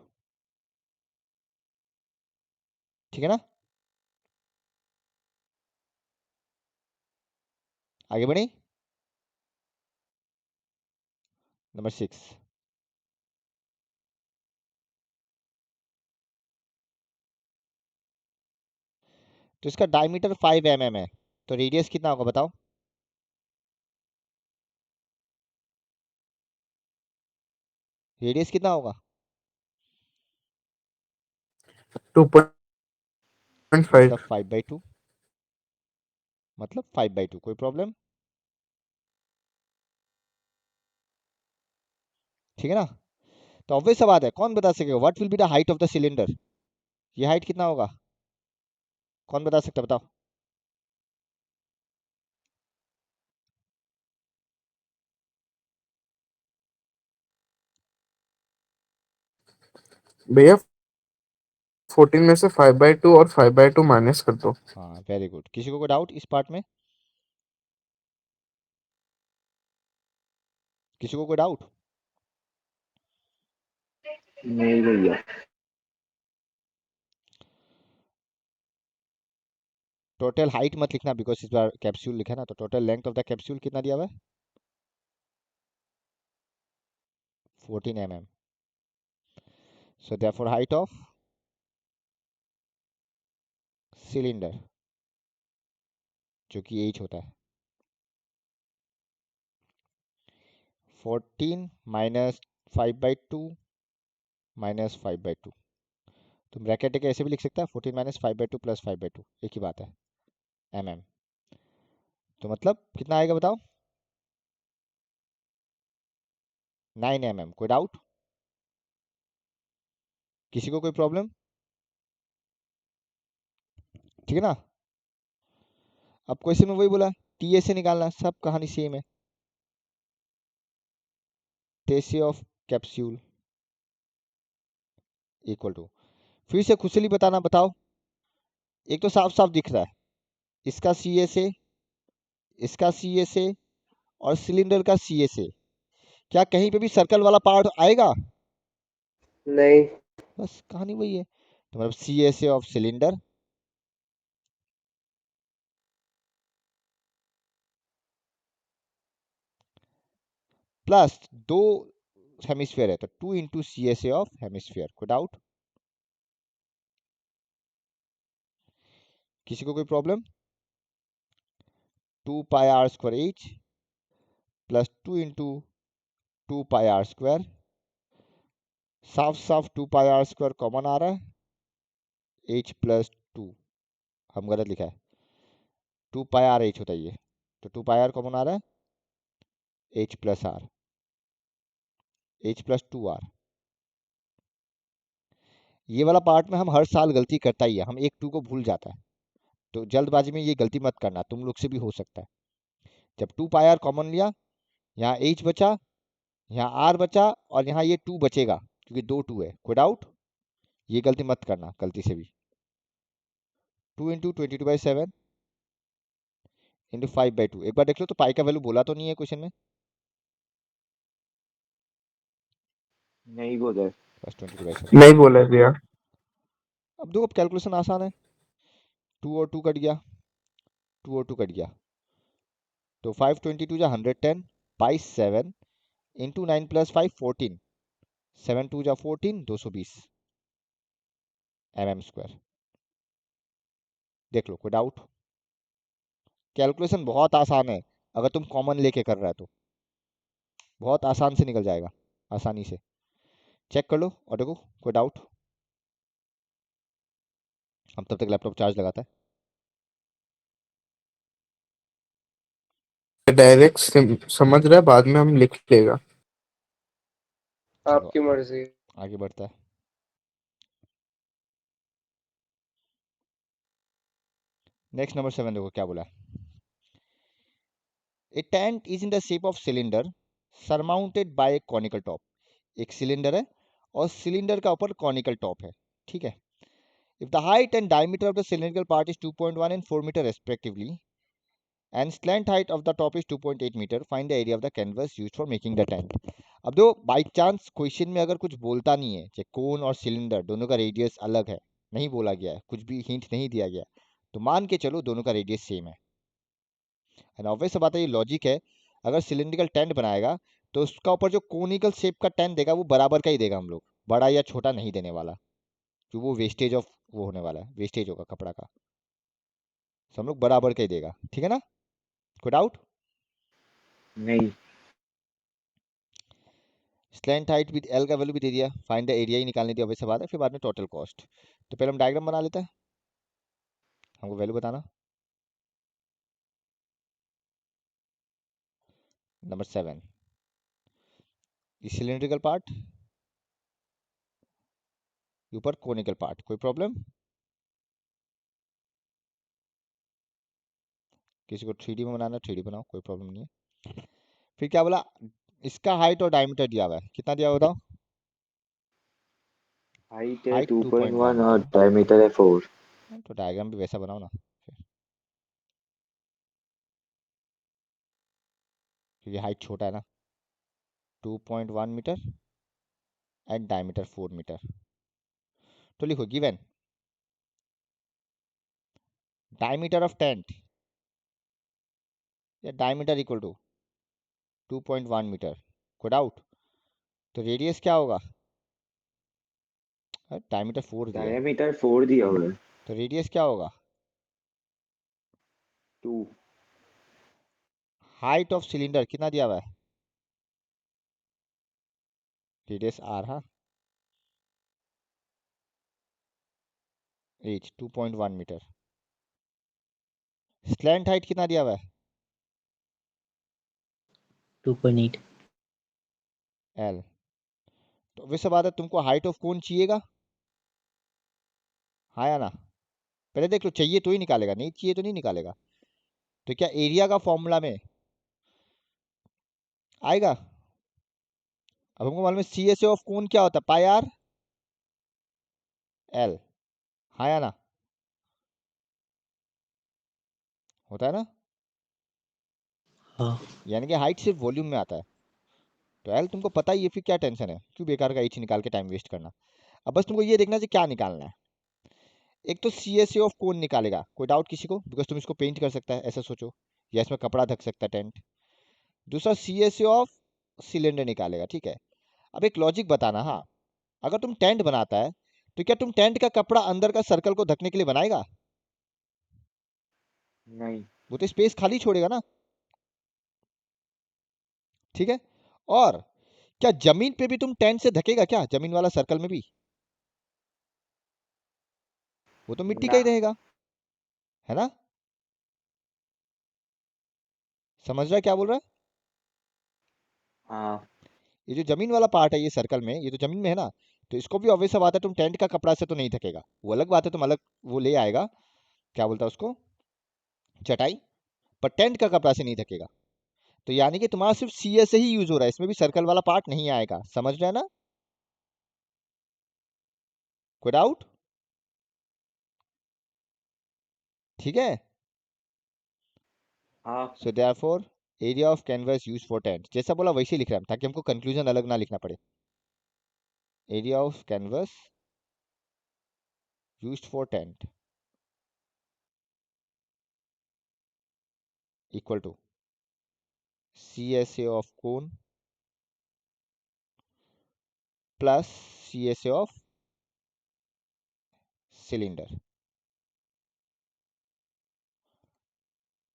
ठीक है ना? आगे बढ़ी। नंबर 6, तो इसका डायमीटर 5 mm है, तो रेडियस कितना होगा बताओ? रेडियस कितना होगा? 2.5। मतलब 5/2, मतलब 5/2। कोई प्रॉब्लम? ठीक है ना? तो ऑब्वियस सा बात है, कौन बता सकेगा what will be the height of the cylinder? ये हाइट कितना होगा, कौन बता सकता है, बताओ? भैया 14 में से 5/2 और 5/2 माइनस कर दो। हाँ, वेरी गुड। किसी को कोई डाउट इस पार्ट में? किसी को कोई डाउट? नहीं भैया। टोटल हाइट मत लिखना, बिकॉज इस बार कैप्सूल लिखा है ना, तो total length of the capsule कितना दिया हुआ है? 14 mm। So therefore height of cylinder, जो कि 8 होता है, 14 माइनस 5/2 माइनस 5/2। तुम ब्रैकेट के ऐसे भी लिख सकता है, 14 माइनस 5/2 प्लस 5/2, एक ही बात है, mm। तो मतलब कितना आएगा बताओ? 9 mm। कोई डाउट? किसी को कोई प्रॉब्लम? ठीक है ना। अब क्वेश्चन में वही बोला, टीए से निकालना, सब कहानी सेम है। टेसे ऑफ कैप्सूल इक्वल टू, फिर से खुद से ही बताना, बताओ। एक तो साफ साफ दिख रहा है, इसका सी एस ए, इसका सी एस ए और सिलेंडर का सी एस ए। क्या कहीं पे भी सर्कल वाला पार्ट आएगा? नहीं। बस कहानी वही है। तो मतलब C S A of cylinder plus दो हेमिस्फीयर है तो 2 into C S A of hemisphere. कोई डाउट? किसी को कोई problem? 2 pi R square H plus 2 into 2 pi R square. साफ साफ 2 पाई आर स्क्वायर कॉमन आ रहा है, एच प्लस 2। हम गलत लिखा है, 2 पाई आर एच होता है ये, तो 2 पाई आर कॉमन आ रहा है, H plus R, H plus 2 R. ये वाला पार्ट में हम हर साल गलती करता ही है, हम एक 2 को भूल जाता है। तो जल्दबाजी में ये गलती मत करना, तुम लोग से भी हो सकता है। जब 2 पाई आर कॉमन लिया, यहाँ एच बचा, यहाँ आर बचा, और यहाँ ये 2 बचेगा क्योंकि दो 2 है। कोई डाउट? ये गलती मत करना गलती से भी। 2 इंटू 22/7 इंटू 5/2। एक बार देख लो तो पाई का वैल्यू बोला तो नहीं है क्वेश्चन में? नहीं बोला है। बस 22/7। नहीं बोला भैया। अब देखो, अब कैलकुलेशन आसान है, 2 और 2 कट गया, 2 और 2 कट गया, तो 522 जा 110 बाई 7 इंटू 9 प्लस 5 14, 7 2 जा 14, 220 mm स्क्वायर। देख लो, कोई डाउट? कैलकुलेशन बहुत आसान है, अगर तुम कॉमन लेके कर रहा है तो बहुत आसान से निकल जाएगा, आसानी से। चेक कर लो और देखो, कोई डाउट? हम तब तक लैपटॉप चार्ज लगाता है। डायरेक्ट समझ रहा है, बाद में हम लिख लेगा। चलो आपकी मर्जी। आगे बढ़ता है। नेक्स्ट नंबर 7 देखो क्या बोला है। A tent is in the shape of cylinder surmounted by a conical top. एक सिलेंडर है और सिलेंडर का ऊपर कॉनिकल टॉप है, ठीक है। If the height and diameter of the cylindrical part is 2.1 and 4 metre respectively and slant height of the top is 2.8 meter, find the area of the canvas used for making the tent। अब दो by chance question में अगर कुछ बोलता नहीं है, चाहे कोन और सिलेंडर दोनों का रेडियस अलग है, नहीं बोला गया है, कुछ भी हिंट नहीं दिया गया, तो मान के चलो दोनों का रेडियस सेम है। एंड ऑब्वियस बात है, ये लॉजिक है, अगर सिलेंड्रिकल टेंट बनाएगा तो उसका ऊपर जो कोनिकल शेप का टेंट देगा वो बराबर का ही देगा हम लोग, बड़ा या छोटा नहीं देने वाला, क्योंकि वो वेस्टेज ऑफ वो होने वाला है, वेस्टेज होगा कपड़ा का, तो हम लोग बराबर का ही देगा, ठीक है ना। कोई डाउट? नहीं। स्लैंट हाइट विद एल का वैल्यू भी दे दिया, फाइंड द एरिया ही निकालने दिया, वैसे बात है, फिर बाद में टोटल कॉस्ट। तो पहले हम डायग्राम बना लेते हैं, हमको वैल्यू बताना। नंबर 7, सिलेंड्रिकल पार्ट, ऊपर कोनिकल पार्ट। कोई प्रॉब्लम? किसी को 3D में बनाना, 3D बनाओ, कोई प्रॉब्लम नहीं है। फिर क्या बोला, इसका हाइट और डायमीटर दिया हुआ है, कितना दिया हुआ बताओ? हाइट है हाइट 2.1 2.1 और मीटर, डायमीटर है 4। तो डायग्राम भी वैसा बनाओ ना, क्योंकि हाइट छोटा है ना, 2.1 मीटर एंड डायमीटर 4 मीटर। तो लिखो गिवन डायमीटर ऑफ टेंट या डायमीटर इक्वल टू 2.1 मीटर। कोई डाउट? तो रेडियस क्या होगा? डायमीटर 4 दिया है, डायमीटर 4 दिया हुआ है। तो रेडियस क्या होगा? 2। हाइट ऑफ सिलेंडर कितना दिया हुआ है? रेडियस आर, हाँ, एच 2.1 मीटर। स्लैंट हाइट कितना दिया हुआ है? 2.8। एल। तो वैसे बात है, तुमको हाइट ऑफ कोन चाहिएगा, हाँ या ना? पहले देख लो, चाहिए तो ही निकालेगा, नहीं चाहिए तो नहीं निकालेगा। तो क्या एरिया का फॉर्मूला में आएगा? अब हमको मालूम है सी एस ऑफ कोन क्या होता है, पाई आर एल, हाँ या ना? होता है ना? हाँ यानी कि हाइट सिर्फ वॉल्यूम में आता है। तो एल तुमको पता ही है, फिर क्या टेंशन है, क्यों बेकार का एच निकाल के टाइम वेस्ट करना। अब बस तुमको ये देखना है कि क्या निकालना है। एक तो सी एस ऑफ कोन निकालेगा, कोई डाउट किसी को? बिकॉज तुम इसको पेंट कर सकता है, ऐसा सोचो, या इसमें कपड़ा ढक सकता है, टेंट। दूसरा सी एस ऑफ सिलेंडर निकालेगा, ठीक है। अब एक लॉजिक बताना, हाँ, अगर तुम टेंट बनाता है तो क्या तुम टेंट का कपड़ा अंदर का सर्कल को ढकने के लिए बनाएगा? नहीं। वो तो स्पेस खाली छोड़ेगा ना, ठीक है। और क्या जमीन पे भी तुम टेंट से ढकेगा क्या, जमीन वाला सर्कल में भी? वो तो मिट्टी का ना। ही रहेगा, है ना? समझ रहा है क्या बोल रहा है? हाँ। ये जो जमीन वाला पार्ट है, ये सर्कल में, ये तो जमीन में है ना, तो इसको भी ऑब्वियस सा बात है, तुम टेंट का कपड़ा से तो नहीं ढकेगा, वो अलग बात है, तुम अलग वो ले आएगा, क्या बोलता है उसको, चटाई, पर टेंट का कपड़ा से नहीं ढकेगा। तो यानी कि तुम्हारा सिर्फ सी एस ही यूज हो रहा है, इसमें भी सर्कल वाला पार्ट नहीं आएगा, समझ रहे हैं ना? कोई डाउट? ठीक है। हाँ। So therefore area of canvas use for tent, जैसा बोला वैसे ही लिख रहे हैं हम, ताकि हमको कंक्लूजन अलग ना लिखना पड़े। Area of canvas used for tent equal to C S A of cone plus C S A of cylinder,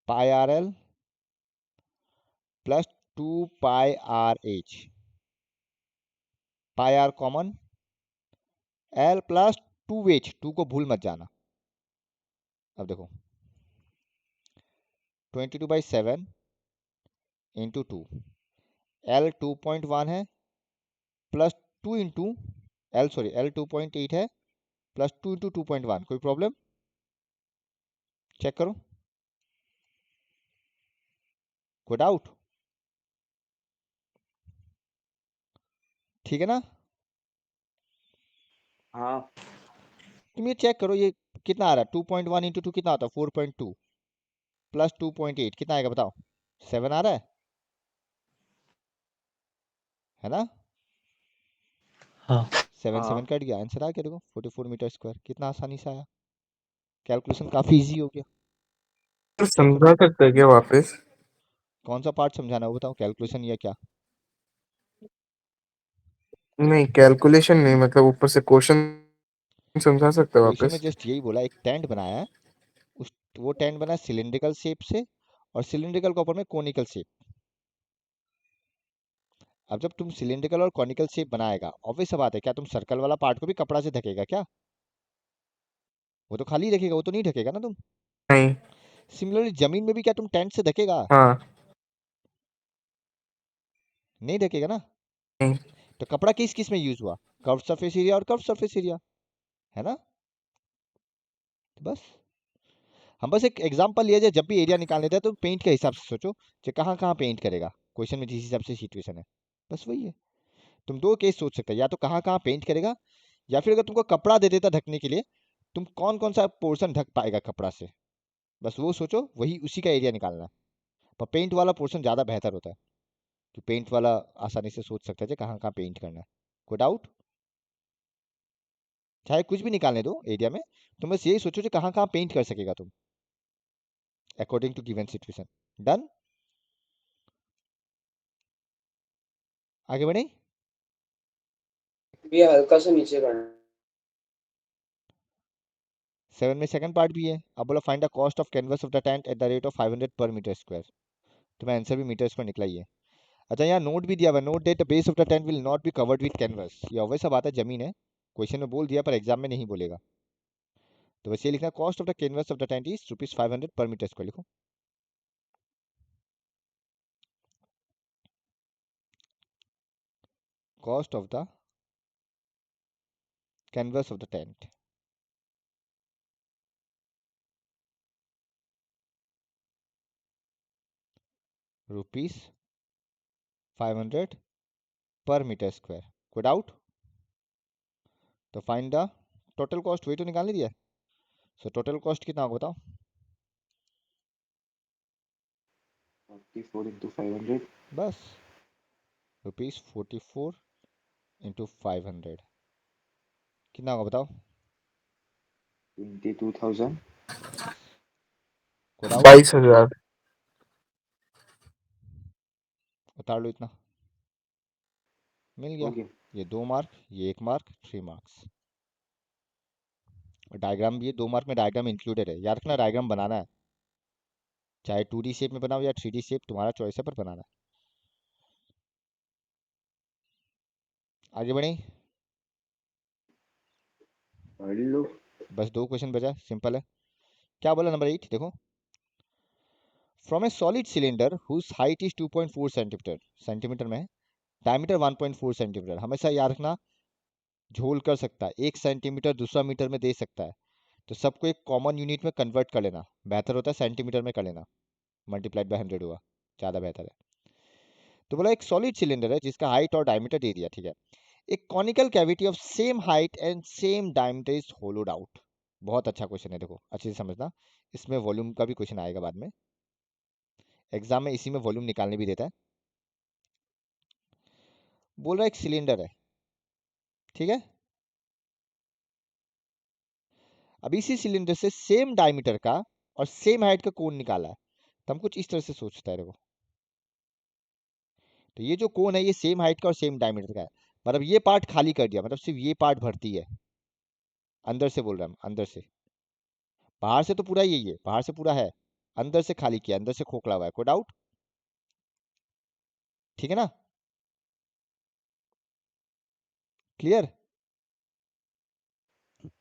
pi R L plus 2 pi R H, pi R common, L plus 2 H, 2 को भूल मत जाना। अब देखो 22/7 into 2, L 2.1 है, plus 2 into L, sorry L 2.8 है, plus 2 into 2.1, कोई problem? Check करो, कोई डाउट? ठीक है ना? हाँ। तुम ये चेक करो, ये कितना आ रहा है, 2.1 इंटू 2 कितना होता है, 4.2, प्लस 2.8 कितना आएगा बताओ, 7 आ रहा है ना? हाँ 7 7 हाँ। कट गया, आंसर आ गया, देखो 44 मीटर स्क्वायर, कितना आसानी से आया, कैलकुलेशन काफी इजी हो गया। तो चेक करो, समझा सकते हैं क्या वापस? कौन सा पार्ट समझाना है वो बताओ, कैलकुलेशन या क्या? नहीं, कैलकुलेशन नहीं, मतलब ऊपर से क्वेश्चन समझा सकते हैं क्वेश्चन में वापस? जस्ट यही बोला, एक टेंट बनाया है, उस वो टेंट बना सिलिंड्रिकल शेप से, और सिलिंड्रिकल के ऊपर में कोनिकल शेप। अब जब तुम सिलिंड्रिकल और कॉनिकल शेप बनाएगा, ऑब्वियस सा बात है, क्या तुम सर्कल वाला पार्ट को भी कपड़ा से ढकेगा क्या? वो तो खाली रखेगा, वो तो नहीं ढकेगा ना तुम। नहीं। सिमिलरली जमीन में भी क्या तुम टेंट से ढकेगा? हाँ। नहीं ढकेगा ना। नहीं। तो कपड़ा किस किस में यूज हुआ, कर्व सरफेस एरिया और कर्व सरफेस एरिया, है ना? तो बस हम बस एक एग्जांपल लिया जाए, जब भी एरिया निकालने जाए तो पेंट के हिसाब से सोचो कि कहाँ कहाँ पेंट करेगा, क्वेश्चन में जिस हिसाब से सिचुएशन है, बस वही है। तुम दो केस सोच सकते हो, या तो कहाँ कहाँ पेंट करेगा, या फिर अगर तुमको कपड़ा दे देता ढकने के लिए, तुम कौन कौन सा पोर्शन ढक पाएगा कपड़ा से, बस वो सोचो, वही उसी का एरिया निकालना है। पर पेंट वाला पोर्शन ज़्यादा बेहतर होता है, कि पेंट वाला आसानी से सोच सकता है कि कहाँ कहाँ पेंट करना है। कोई डाउट? चाहे कुछ भी निकालने दो एरिया में, तुम बस यही सोचो कि कहाँ कहाँ पेंट कर सकेगा तुम, according to given situation. Done? आगे बढ़े। भी हल्का सा नीचे करना। 7 में सेकंड पार्ट भी है, अब बोला find the cost of canvas of the tent at the rate of 500 पर मीटर स्क्वायर। तुम्हें आंसर भी मीटर स्क्वायर निकला ही है। अच्छा, यहाँ नोट भी दिया हुआ है, note that the base of the tent will not be covered with canvas. ये ऑब्वियस सा बात है, जमीन है, क्वेश्चन में बोल दिया पर एग्जाम में नहीं बोलेगा, तो बस ये लिखना, cost of the canvas of the tent is ₹500 पर मीटर स्क्वायर, लिखो। cost of the canvas of the tent. Rupees 500 per meter square. कोई डाउट? तो फाइंड द टोटल कॉस्ट, वही तो निकालने दिया। सो टोटल कॉस्ट कितना होगा बताओ? 44 into 500. बस रुपीज 44 इंटू 500 कितना होगा बताओ? 22,000. कोई डाउट? 22,000। उतार लो इतना, मिल गया। Okay. ये 2 मार्क, ये 1 मार्क, 3 मार्क्स। और डायग्राम भी है, 2 मार्क में डायग्राम इंक्लूडेड है। याद रखना डायग्राम बनाना है, चाहे 2D शेप में बनाओ या 3D शेप, तुम्हारा चॉइस है पर बनाना है। आगे बढ़े, पढ़ लो. बस 2 क्वेश्चन बचा, सिंपल है। क्या बोला नंबर 8 देखो। From a solid cylinder whose height is 2.4 centimetre, centimetre में है, डायमीटर 1.4 सेंटीमीटर। हमेशा याद रखना झोल कर सकता है, 1 सेंटीमीटर दूसरा मीटर में दे सकता है, तो सबको एक कॉमन यूनिट में कन्वर्ट कर लेना। बेहतर होता है सेंटीमीटर में कर लेना, मल्टीप्लाइड बाय 100 हुआ, ज़्यादा बेहतर है। तो बोला एक सॉलिड सिलेंडर है जिसका हाइट और डायमीटर दे दिया, ठीक है। एक conical cavity of same height and same diameter is होलोड out. बहुत अच्छा क्वेश्चन है, देखो अच्छे से समझना, इसमें वॉल्यूम का भी क्वेश्चन आएगा बाद में एग्जाम में, इसी में वॉल्यूम निकालने भी देता है। बोल रहा है एक सिलेंडर है, ठीक है। अब इसी सिलेंडर से सेम डायमीटर का और सेम हाइट का कोन निकाला है, तो हम कुछ इस तरह से सोचता है, देखो। तो ये जो कोन है ये सेम हाइट का और सेम डायमीटर का है, मतलब ये पार्ट खाली कर दिया, मतलब सिर्फ ये पार्ट भरती है। अंदर से बोल रहा हम, अंदर से, बाहर से तो पूरा यही है, बाहर से पूरा है, अंदर से खाली किया, अंदर से खोखला हुआ है। कोई डाउट? ठीक है ना, क्लियर?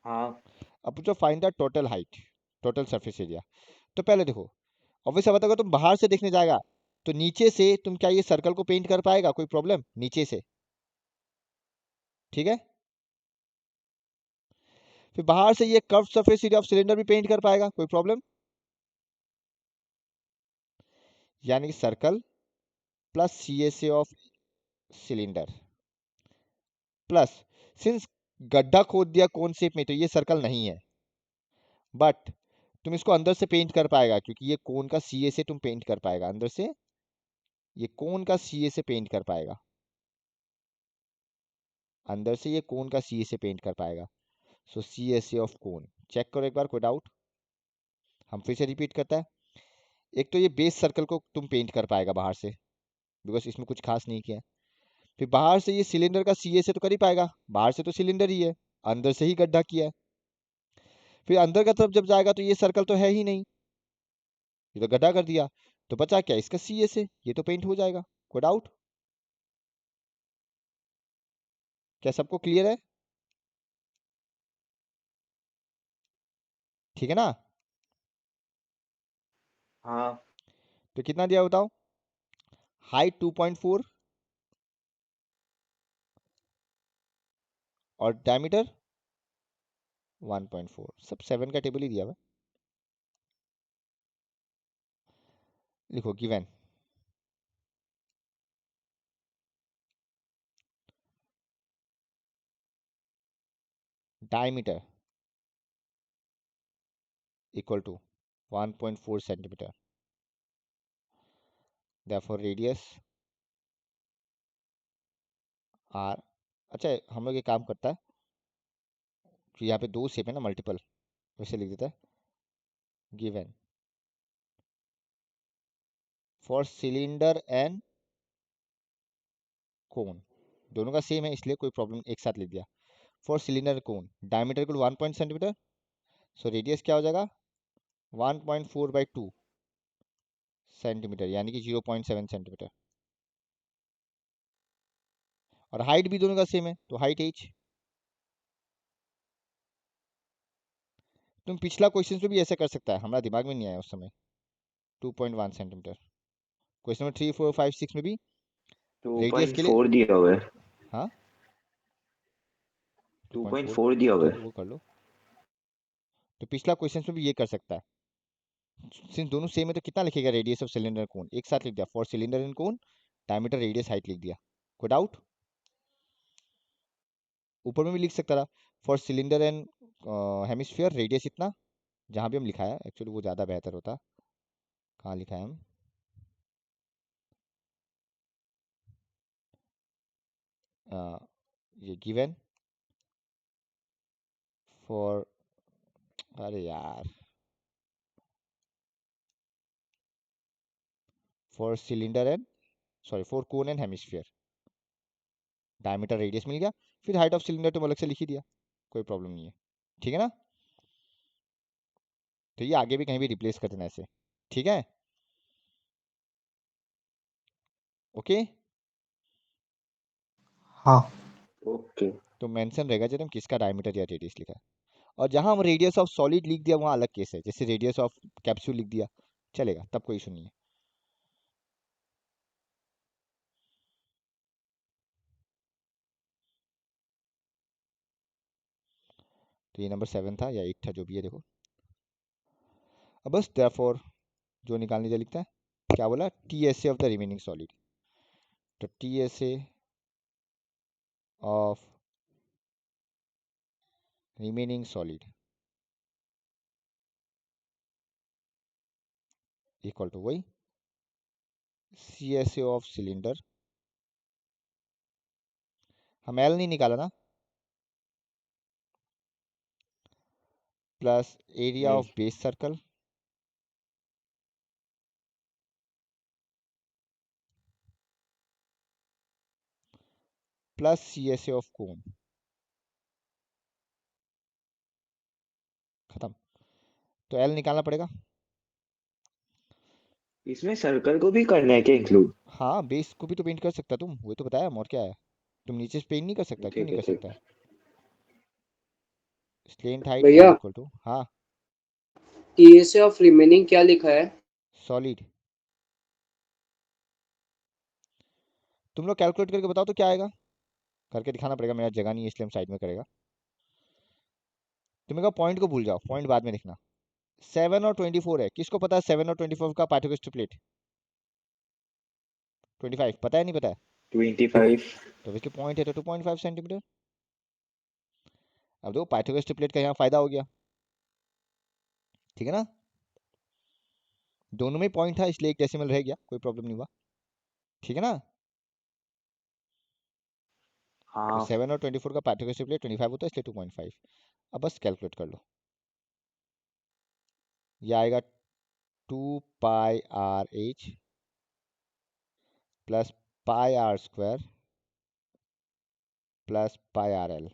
हाँ. अब जो find the total height, total surface area, तो पहले देखो ऑब्वियस बात, अगर तुम बाहर से देखने जाएगा तो नीचे से तुम क्या ये सर्कल को पेंट कर पाएगा? कोई प्रॉब्लम? नीचे से, ठीक है। फिर बाहर से ये curve surface area of cylinder भी पेंट कर पाएगा, कोई प्रॉब्लम? यानी circle plus C S A of cylinder plus, since गड्ढा खोद दिया कोन शेप में, तो ये सर्कल नहीं है, बट तुम इसको अंदर से पेंट कर पाएगा, क्योंकि ये कोन का सी ए से तुम पेंट कर पाएगा, अंदर से ये कोन का सी ए से पेंट कर पाएगा, अंदर से ये कोन का सी ए से पेंट कर पाएगा। So C S A of cone, check करो एक बार, कोई डाउट? हम फिर से रिपीट करता है। एक तो ये बेस सर्कल को तुम पेंट कर पाएगा बाहर से, बिकॉज इसमें कुछ खास नहीं किया है। फिर बाहर से ये सिलेंडर का सी ए से तो कर ही पाएगा, बाहर से तो सिलेंडर ही है, अंदर से ही गड्ढा किया है। फिर अंदर का तरफ जब जाएगा तो ये सर्कल तो है ही नहीं, ये तो गड्ढा कर दिया, तो बचा क्या इसका सी ए से, ये तो पेंट हो जाएगा। कोई डाउट? क्या सबको क्लियर है? ठीक है ना। हाँ. तो कितना दिया बताओ? हाइट 2.4 और डायमीटर 1.4, सब 7 का टेबल ही दिया हुआ है। लिखो given, diameter equal to 1.4 centimetre, therefore radius r। अच्छा हम लोग ये काम करता है कि यहाँ पे 2 शेप है ना, मल्टीपल, वैसे लिख देता है गिवन फॉर सिलेंडर एंड कोन, दोनों का सेम है इसलिए कोई प्रॉब्लम, एक साथ लिख दिया। For cylinder cone diameter equal 1 centimetre, so radius क्या हो जाएगा 1.4/2 सेंटीमीटर, यानी कि 0.7 सेंटीमीटर। और हाइट भी दोनों का सेम है, तो हाइट h। तुम पिछला क्वेश्चन में भी ऐसे कर सकता है, हमारा दिमाग में नहीं आया उस समय, 2.1 सेंटीमीटर। क्वेश्चन नंबर 3, 4, 5, 6 में भी रेडियस के लिए 2.4 दिया हुआ है. हाँ 2.4 2.4 दिया हुआ तो है। वो कर लो। तो पिछला क्वेश्चन में भी ये कर सकता है, सिंस दोनों सेम है तो कितना लिखेगा रेडियस ऑफ सिलेंडर कोन, एक साथ लिख दिया, for cylinder and cone diameter radius height लिख दिया, कोई डाउट? ऊपर में भी लिख सकता था, for cylinder and hemisphere radius इतना, जहां भी हम लिखा है एक्चुअली वो ज़्यादा बेहतर होता। कहाँ लिखा है हम? ये गिवन फॉर, अरे यार, for cylinder and, sorry for cone and hemisphere diameter radius मिल गया, फिर हाइट ऑफ सिलेंडर तो अलग से लिख ही दिया, कोई प्रॉब्लम नहीं है, ठीक है ना? तो ये आगे भी कहीं भी रिप्लेस कर देना ऐसे, ठीक है? ओके। हाँ ओके। तो मेंशन रहेगा जब हम किसका डायमीटर या रेडियस लिखा है, और जहां हम रेडियस ऑफ सॉलिड लिख दिया वहां अलग केस है, जैसे रेडियस ऑफ कैप्सूल लिख दिया चलेगा, तब कोई इशू नहीं है। तो ये नंबर 7 था या 8 था, जो भी है देखो। अब बस देयरफॉर जो निकालने जा लिखता है, क्या बोला, T S A of the remaining solid, तो T S A of remaining solid equal to वही C S A of cylinder, हम एल नहीं निकाला ना, प्लस एरिया नहीं, of base circle plus C S A of cone, खत्म। तो L निकालना पड़ेगा। इसमें सर्कल को भी करना है क्या इंक्लूड? हाँ बेस को भी तो पेंट कर सकता है तुम, वही तो बताया, और क्या है, तुम नीचे से पेंट नहीं कर सकता, क्यों ठीक नहीं है कर ठीक सकता? है। स्लेंट हाइट एल भैया इक्वल टू, हाँ टीएसए ऑफ रिमेनिंग क्या लिखा है? सॉलिड। तुम लोग कैलकुलेट करके बताओ तो क्या आएगा, करके दिखाना पड़ेगा, मेरा जगह नहीं है इसलिए हम साइड में करेगा। तुम्हें कहा पॉइंट को भूल जाओ, पॉइंट बाद में लिखना। 7 और 24 है, किसको पता है 7 और 24 का पाइथागोरस ट्रिपलेट? 25 पता है, नहीं पता है? 25। तो इसलिए पॉइंट है तो 2.5 सेंटीमीटर। अब देखो पाइथागोरस ट्रिपलेट का यहाँ फायदा हो गया, ठीक है ना? दोनों में पॉइंट था इसलिए एक डेसिमल रह गया, कोई प्रॉब्लम नहीं हुआ, ठीक है ना? तो हाँ 7 और 24 का पाइथागोरस ट्रिपलेट 25 होता है, इसलिए 2.5। अब बस कैलकुलेट कर लो, ये आएगा 2πr(h) plus πr² plus πrl,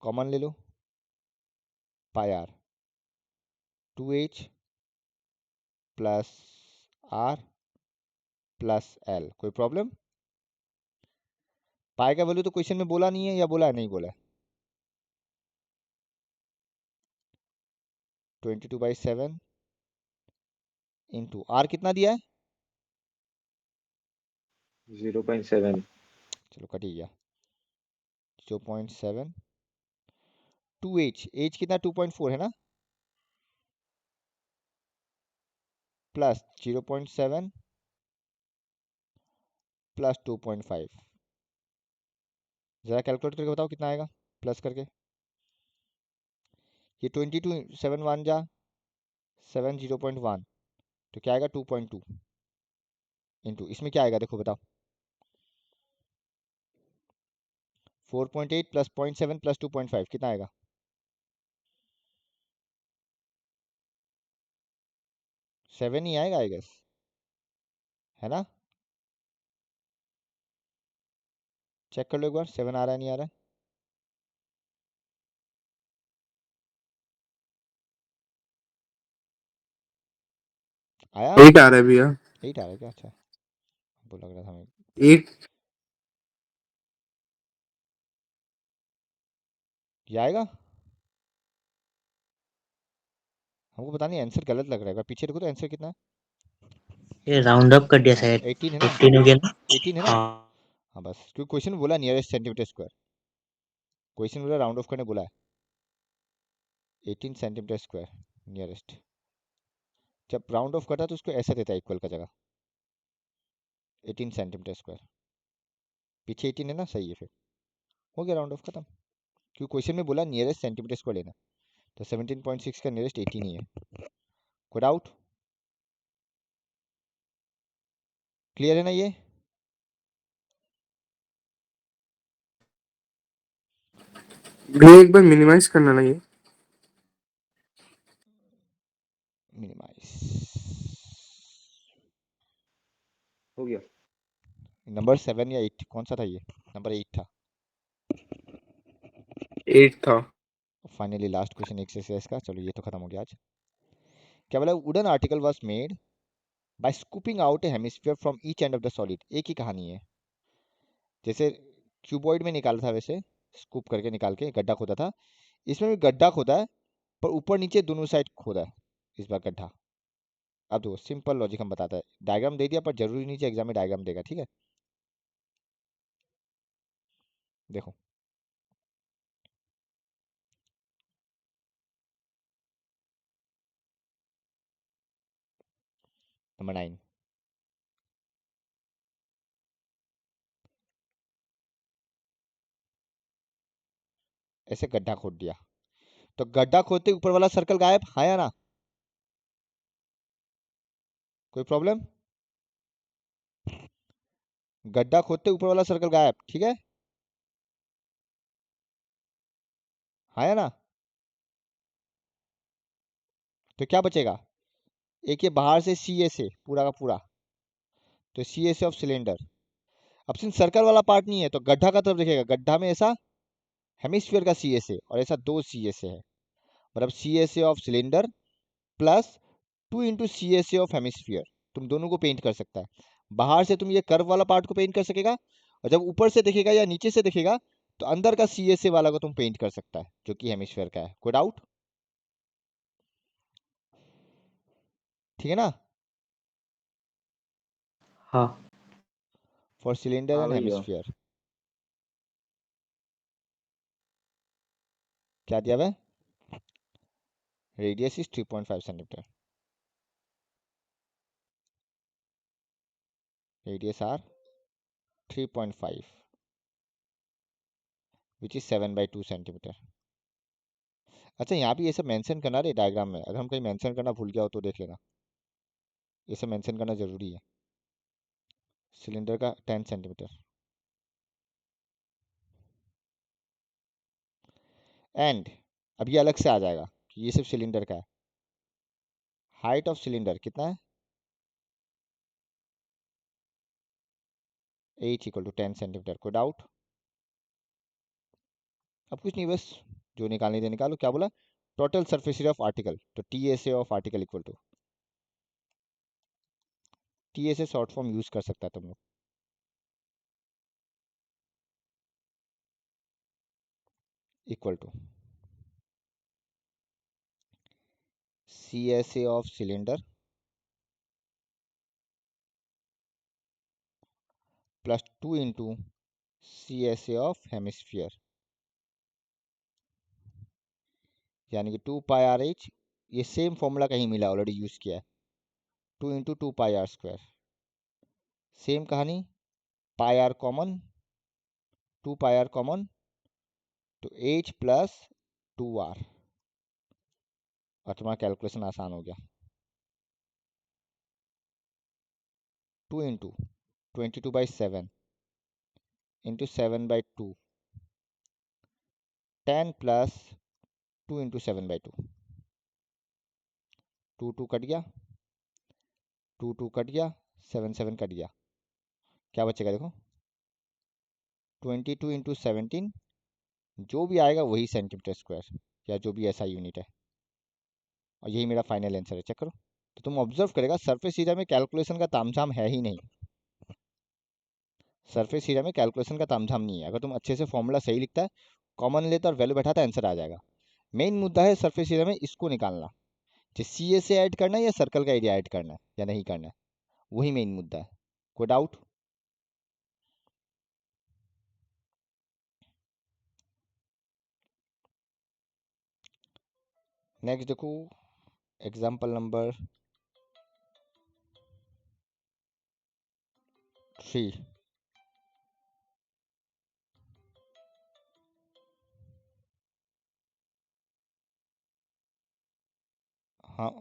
common ले लो, πr 2h plus r plus l, कोई प्रॉब्लम? पाई का वैल्यू तो क्वेश्चन में बोला नहीं है, या बोला है? नहीं बोला है। 22/7 इंटू आर कितना दिया है? 0.7। चलो कट ही गया, 0.7 2h, एच कितना 2.4 है ना, प्लस 0.7 प्लस 2.5, जरा कैलकुलेट करके बताओ कितना आएगा प्लस करके। ये 22 7 1 जा 7 0.1, तो क्या आएगा 2.2 इंटू इसमें क्या आएगा देखो बताओ, 4.8 प्लस 0.7 प्लस 2.5 कितना आएगा? 7 ही आएगा आई गेस, है ना? चेक कर लो एक बार, 7 आ रहा है नहीं आ रहा है? आया? 8 आ रहा है भैया। 8 आ रहा है क्या? अच्छा, वो लग रहा था हमें। 8। ये आएगा? हमको पता नहीं, आंसर गलत लग रहा है, एक बार पीछे देखो तो आंसर कितना है? ये राउंड अप कर दिया शायद। 18 है ना? 18 हो गया ना? 18 है ना? हाँ हाँ बस, क्योंकि क्वेश्चन बोला नियरेस्ट सेंटीमीटर स्क्वायर, क्वेश्चन बोला राउंड ऑफ करने बोला है 18 सेंटीमीटर स्क्वायर नियरेस्ट। जब राउंड ऑफ करता है तो उसको ऐसा देता है इक्वल का जगह 18 सेंटीमीटर स्क्वायर, पीछे 18 है ना, सही है, फिर हो गया राउंड ऑफ खत्म। क्योंकि क्वेश्चन में बोला नियरेस्ट सेंटीमीटर स्क्वायर लेना, तो 17.6 का नियरेस्ट 18 ही है। कोई डाउट? क्लियर है ना ये? भैया एक बार मिनिमाइज करना ना ये। मिनिमाइज हो गया। नंबर 7 या 8 कौन सा था ये? नंबर 8 था। 8 था। फाइनली लास्ट क्वेश्चन एक्सरसाइज का, चलो ये तो खत्म हो गया आज। क्या बोला? Wooden article was made by scooping out A hemisphere from each end of the solid. एक ही कहानी है, जैसे क्यूबॉइड में निकाला था वैसे स्कूप करके निकाल के गड्ढा खोदा था, इसमें भी गड्ढा खोदा है पर ऊपर नीचे दोनों साइड खोदा है इस बार गड्ढा। अब देखो सिंपल लॉजिक हम बताता है, डायग्राम दे दिया पर जरूरी नहीं है एग्जाम में डायग्राम देगा, ठीक है? देखो नंबर 9, ऐसे गड्ढा खोद दिया, तो गड्ढा खोदते ऊपर वाला सर्कल गायब, हाँ या ना? कोई प्रॉब्लम? गड्ढा खोदते ऊपर वाला सर्कल गायब, ठीक है, हाँ या ना? तो क्या बचेगा? एक ये बाहर से सी ए से पूरा का पूरा, तो सी ए से ऑफ सिलेंडर। अब सिंस सर्कल वाला पार्ट नहीं है तो गड्ढा का तरफ देखिएगा, गड्ढा में ऐसा हेमिस्फीयर का सी ए से और ऐसा दो सी ए से है, मतलब सी ए से ऑफ सिलेंडर प्लस 2 सी ए से ऑफ हेमिस्फीयर, तुम दोनों को पेंट कर सकता है। बाहर से तुम ये कर्व वाला पार्ट को पेंट कर सकेगा, और जब ऊपर से देखेगा या नीचे से देखेगा तो अंदर का सी ए से वाला को तुम पेंट कर सकता है जो कि हेमिस्फीयर का है। कोई डाउट? ठीक है ना? हाँ। फॉर सिलेंडर हाँ एंड भैया। हेमिस्फीयर क्या दिया हुआ है? Radius is 3.5 centimetre, radius R 3.5 which is 7/2 centimetre. अच्छा यहाँ भी ये सब मेंशन करना रे डायग्राम में, अगर हम कहीं मेंशन करना भूल गया हो तो देख लेना, ये सब मेंशन करना जरूरी है। सिलेंडर का 10 सेंटीमीटर एंड, अब ये अलग से आ जाएगा कि ये सिर्फ सिलेंडर का है। हाइट ऑफ सिलेंडर कितना है? h equal to 10 centimetre. कोई डाउट? अब कुछ नहीं, बस जो निकालने दे निकालो। क्या बोला? Total surface area of article, तो टी ए से of article equal to, T A से शॉर्ट फॉर्म यूज कर सकता है तुम लोग, equal to C S A of cylinder plus 2 C S A of hemisphere, यानी कि 2 π r h। ये सेम फॉर्मूला कहीं मिला, ऑलरेडी यूज किया है, 2 × 2 π r²। सेम कहानी, पाई आर कॉमन, 2 π r कॉमन, तो h प्लस 2r, और तुम्हारा कैलकुलेशन आसान हो गया। 2 × 22/7 इंटू 7/2, 10 प्लस 2 × 7/2, 2 कट गया, 2 कट गया, 7 कट गया, क्या बचेगा देखो, 22 × 17, जो भी आएगा वही सेंटीमीटर स्क्वायर या जो भी ऐसा यूनिट है, और यही मेरा फाइनल आंसर है। चेक करो, तो तुम ऑब्जर्व करेगा सरफेस एरिया में कैलकुलेशन का तामझाम है ही नहीं, सरफेस एरिया में कैलकुलेशन का तामझाम नहीं है। अगर तुम अच्छे से फॉर्मूला सही लिखता है, कॉमन लेता और वैल्यू बैठाता, आंसर आ जाएगा। मेन मुद्दा है सरफेस एरिया में इसको निकालना, जो सी ए से ऐड करना है या सर्कल का एरिया ऐड करना है या नहीं करना है, वही मेन मुद्दा है। कोई डाउट? नेक्स्ट देखो एग्जाम्पल नंबर 3। हाँ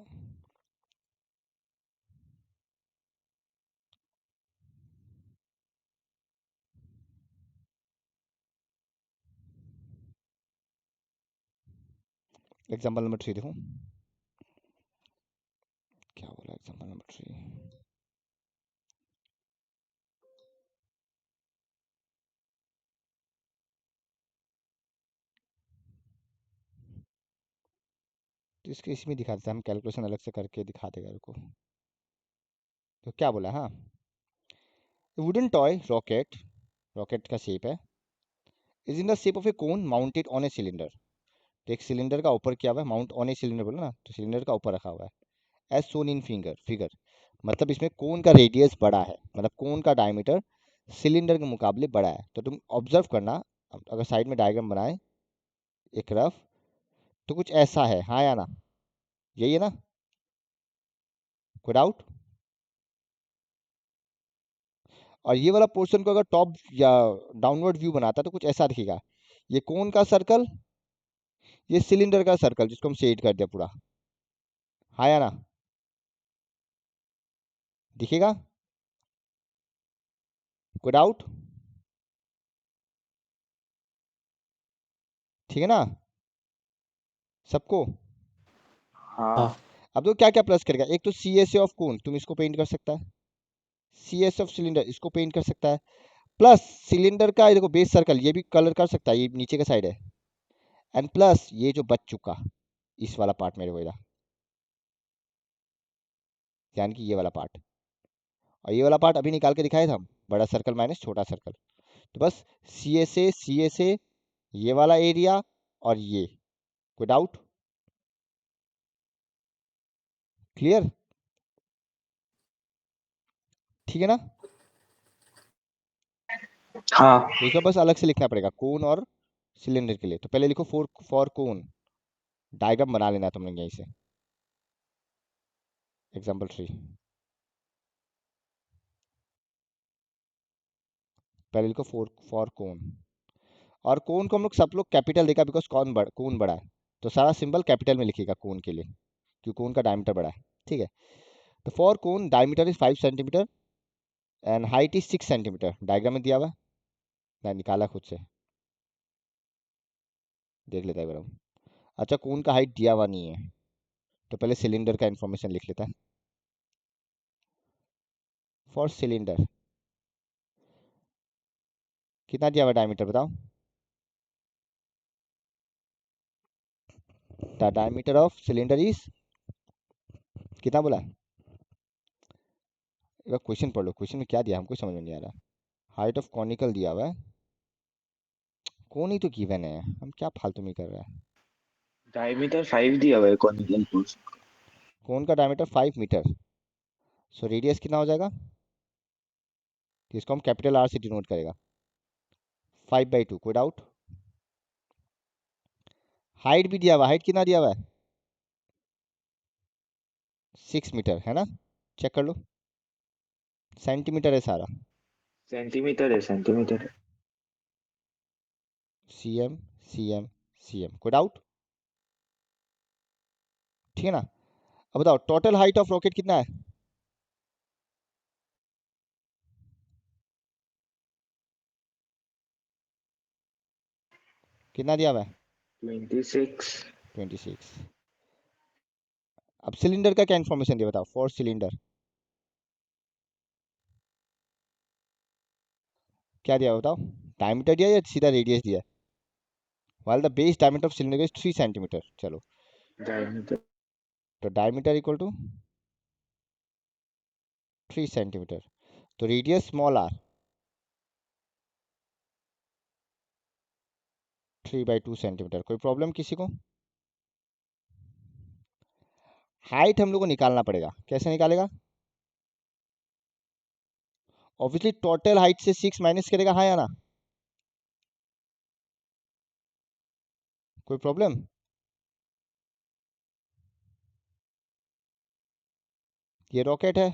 एग्जाम्पल नंबर 3 देखो क्या बोला एग्जाम्पल नंबर 3। तो इसके इसमें दिखा देते हैं हम, कैलकुलेशन अलग से करके दिखा देगा रुको। तो क्या बोला, हाँ वुडन टॉय रॉकेट, रॉकेट का शेप है, is in the shape of A cone mounted on a cylinder. तो एक सिलेंडर का ऊपर क्या हुआ है, माउंट ऑन ए सिलेंडर बोला ना, तो सिलेंडर का ऊपर रखा हुआ है एज सोन इन फिगर। मतलब इसमें कोन का रेडियस बड़ा है, मतलब कोन का डायमीटर सिलेंडर के मुकाबले बड़ा है। तो तुम ऑब्जर्व करना, अगर साइड में डायग्राम बनाए एक रफ, तो कुछ ऐसा है, हाँ या ना, यही है ना, कोई डाउट? और ये वाला पोर्शन को अगर टॉप या डाउनवर्ड व्यू बनाता तो कुछ ऐसा दिखेगा, ये कोन का सर्कल, ये सिलेंडर का सर्कल जिसको हम शेड कर दिया पूरा, हाँ या ना, दिखेगा? कोई डाउट? ठीक है ना सबको? हाँ हाँ अब तो क्या क्या प्लस करेगा, एक तो सी एस ऑफ कोन तुम इसको पेंट कर सकता है, सी एस ऑफ सिलेंडर इसको पेंट कर सकता है, प्लस सिलेंडर का ये देखो बेस सर्कल ये भी कलर कर सकता है, ये नीचे का साइड है, एंड प्लस ये जो बच चुका इस वाला पार्ट मेरे को इधर, यानी कि ये वाला पार्ट, और ये वाला पार्ट अभी निकाल के दिखाया था हम, बड़ा सर्कल माइनस छोटा सर्कल। तो बस सी एस ए ये वाला एरिया और ये, कोई डाउट? क्लियर? ठीक है ना? हाँ तो इसका बस अलग से लिखना पड़ेगा कोन और सिलेंडर के लिए। तो पहले लिखो फॉर कोन, डायग्राम बना लेना तुमने यहीं से, एग्जाम्पल 3। पहले लिखो फॉर कोन, और कोन को हम लोग सब लोग कैपिटल देखा बिकॉज कोन बड़ा है, तो सारा सिंबल कैपिटल में लिखेगा कोन के लिए, क्योंकि कोन का डायमीटर बड़ा है। ठीक है, तो for cone diameter is 5 centimetre and height is 6 centimetre, diagram में दिया हुआ है, मैं निकाला खुद से, देख लेता है बड़ा। अच्छा कोन का हाइट दिया हुआ नहीं है, तो पहले सिलेंडर का इंफॉर्मेशन लिख लेता है। फॉर सिलेंडर कितना दिया हुआ डायमीटर बताओ, the diameter of cylinder is कितना बोला? एक बार क्वेश्चन पढ़ लो, क्वेश्चन में क्या दिया हमको समझ में नहीं आ रहा। हाइट ऑफ कॉनिकल दिया हुआ है, कौन ही तो गिवन है, हम क्या फालतू में कर रहा है। डायमीटर 5 दिया हुआ है कॉनिकल पोस्ट। कौन का डायमीटर 5 मीटर, सो रेडियस कितना हो जाएगा, तो इसको हम कैपिटल आर से डिनोट करेगा, 5/2, कोई डाउट? हाइट भी दिया हुआ, हाइट कितना दिया हुआ है, 6 मीटर है ना, चेक कर लो, सेंटीमीटर है सारा, सेंटीमीटर है सेंटीमीटर है। C M C M C M, कोई डाउट? ठीक है ना? अब बताओ टोटल हाइट ऑफ रॉकेट कितना है, कितना दिया हुआ है, 26। 26। अब सिलेंडर का क्या इन्फॉर्मेशन दिया बताओ, फॉर सिलेंडर क्या दिया बताओ, डायमीटर दिया या सीधा रेडियस दिया, while the base diameter of cylinder is 3 centimetre, चलो डायमीटर तो डायमीटर इक्वल टू 3 सेंटीमीटर, तो रेडियस स्मॉल आर 3/2 सेंटीमीटर। कोई प्रॉब्लम किसी को? हाइट हम लोग को निकालना पड़ेगा, कैसे निकालेगा, ऑब्वियसली टोटल हाइट से 6 माइनस करेगा, हाँ या ना, कोई प्रॉब्लम? ये रॉकेट है,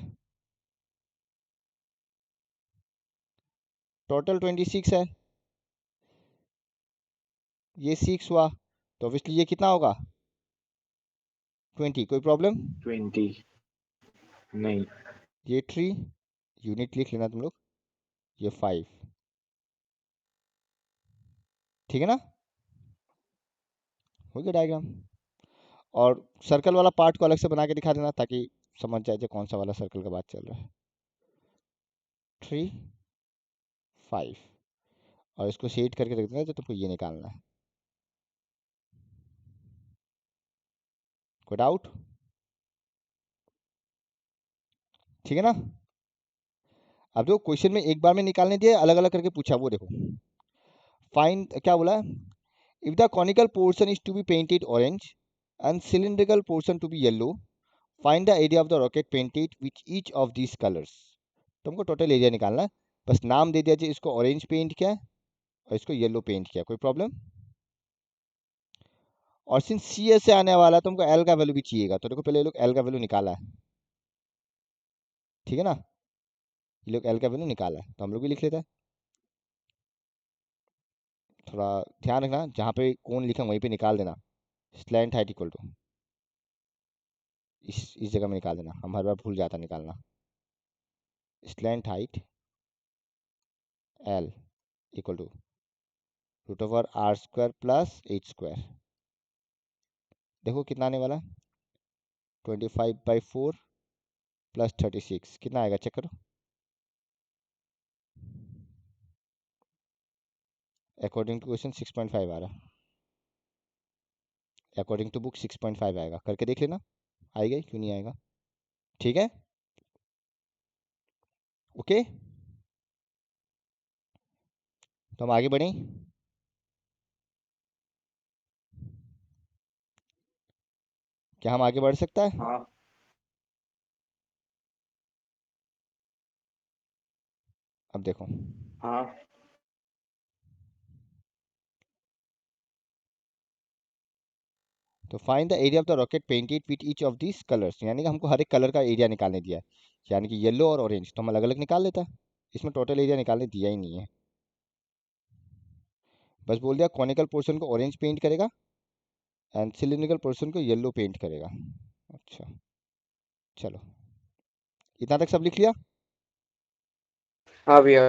टोटल 26 है, ये 6 हुआ, तो ऑब्वियसली ये कितना होगा 20। कोई प्रॉब्लम? 20 नहीं। ये 3 यूनिट लिख लेना तुम लोग, ये 5, ठीक है ना, हो गया डायग्राम। और सर्कल वाला पार्ट को अलग से बना के दिखा देना ताकि समझ जाए कौन सा वाला सर्कल का बात चल रहा है। 3 5, और इसको शेड करके रख देना, तो तुमको ये निकालना है। कोई डाउट? ठीक है ना। अब जो क्वेश्चन में एक बार में निकालने दिए, अलग अलग करके पूछा, वो देखो। फाइंड, क्या बोला, if the conical portion is to be painted orange and cylindrical portion to be yellow, find the area of the rocket painted which each of these colours. तुमको टोटल एरिया निकालना है, बस नाम दे दिया जाए, इसको ऑरेंज पेंट किया और इसको येलो पेंट किया। कोई प्रॉब्लम? और सिंस सी एस से आने वाला है, तुमको एल का वैल्यू भी चाहिएगा, तो देखो पहले ये लोग एल का वैल्यू निकाला है, ठीक है ना, ये लोग एल का वैल्यू निकाला है, तो हम लोग भी लिख लेते हैं। थोड़ा ध्यान रखना, जहाँ पे कौन लिखा वहीं पे निकाल देना, स्लैंट हाइट इक्वल टू, इस जगह में निकाल देना, हम हर बार भूल जाता निकालना। Slant height L equal to √r² plus h²। देखो कितना आने वाला है, 25/4 प्लस 36, कितना आएगा चेक करो। अकॉर्डिंग टू क्वेश्चन 6.5 आ रहा है, अकॉर्डिंग टू बुक 6.5 आएगा, करके देख लेना, आएगा क्यों नहीं आएगा, ठीक है, ओके। तो हम आगे बढ़ें, क्या हम आगे बढ़ सकता है? हाँ अब देखो, हाँ तो find the area of the rocket painted with each of this colours, यानी कि हमको हर एक कलर का एरिया निकालने दिया है, यानी कि येलो और ऑरेंज, तो हम अलग अलग निकाल लेता है, इसमें टोटल एरिया निकालने दिया ही नहीं है, बस बोल दिया कॉनिकल पोर्शन को ऑरेंज पेंट करेगा एंड सिलिंड्रिकल पोर्शन को येलो पेंट करेगा। अच्छा चलो, इतना तक सब लिख लिया। हाँ भैया।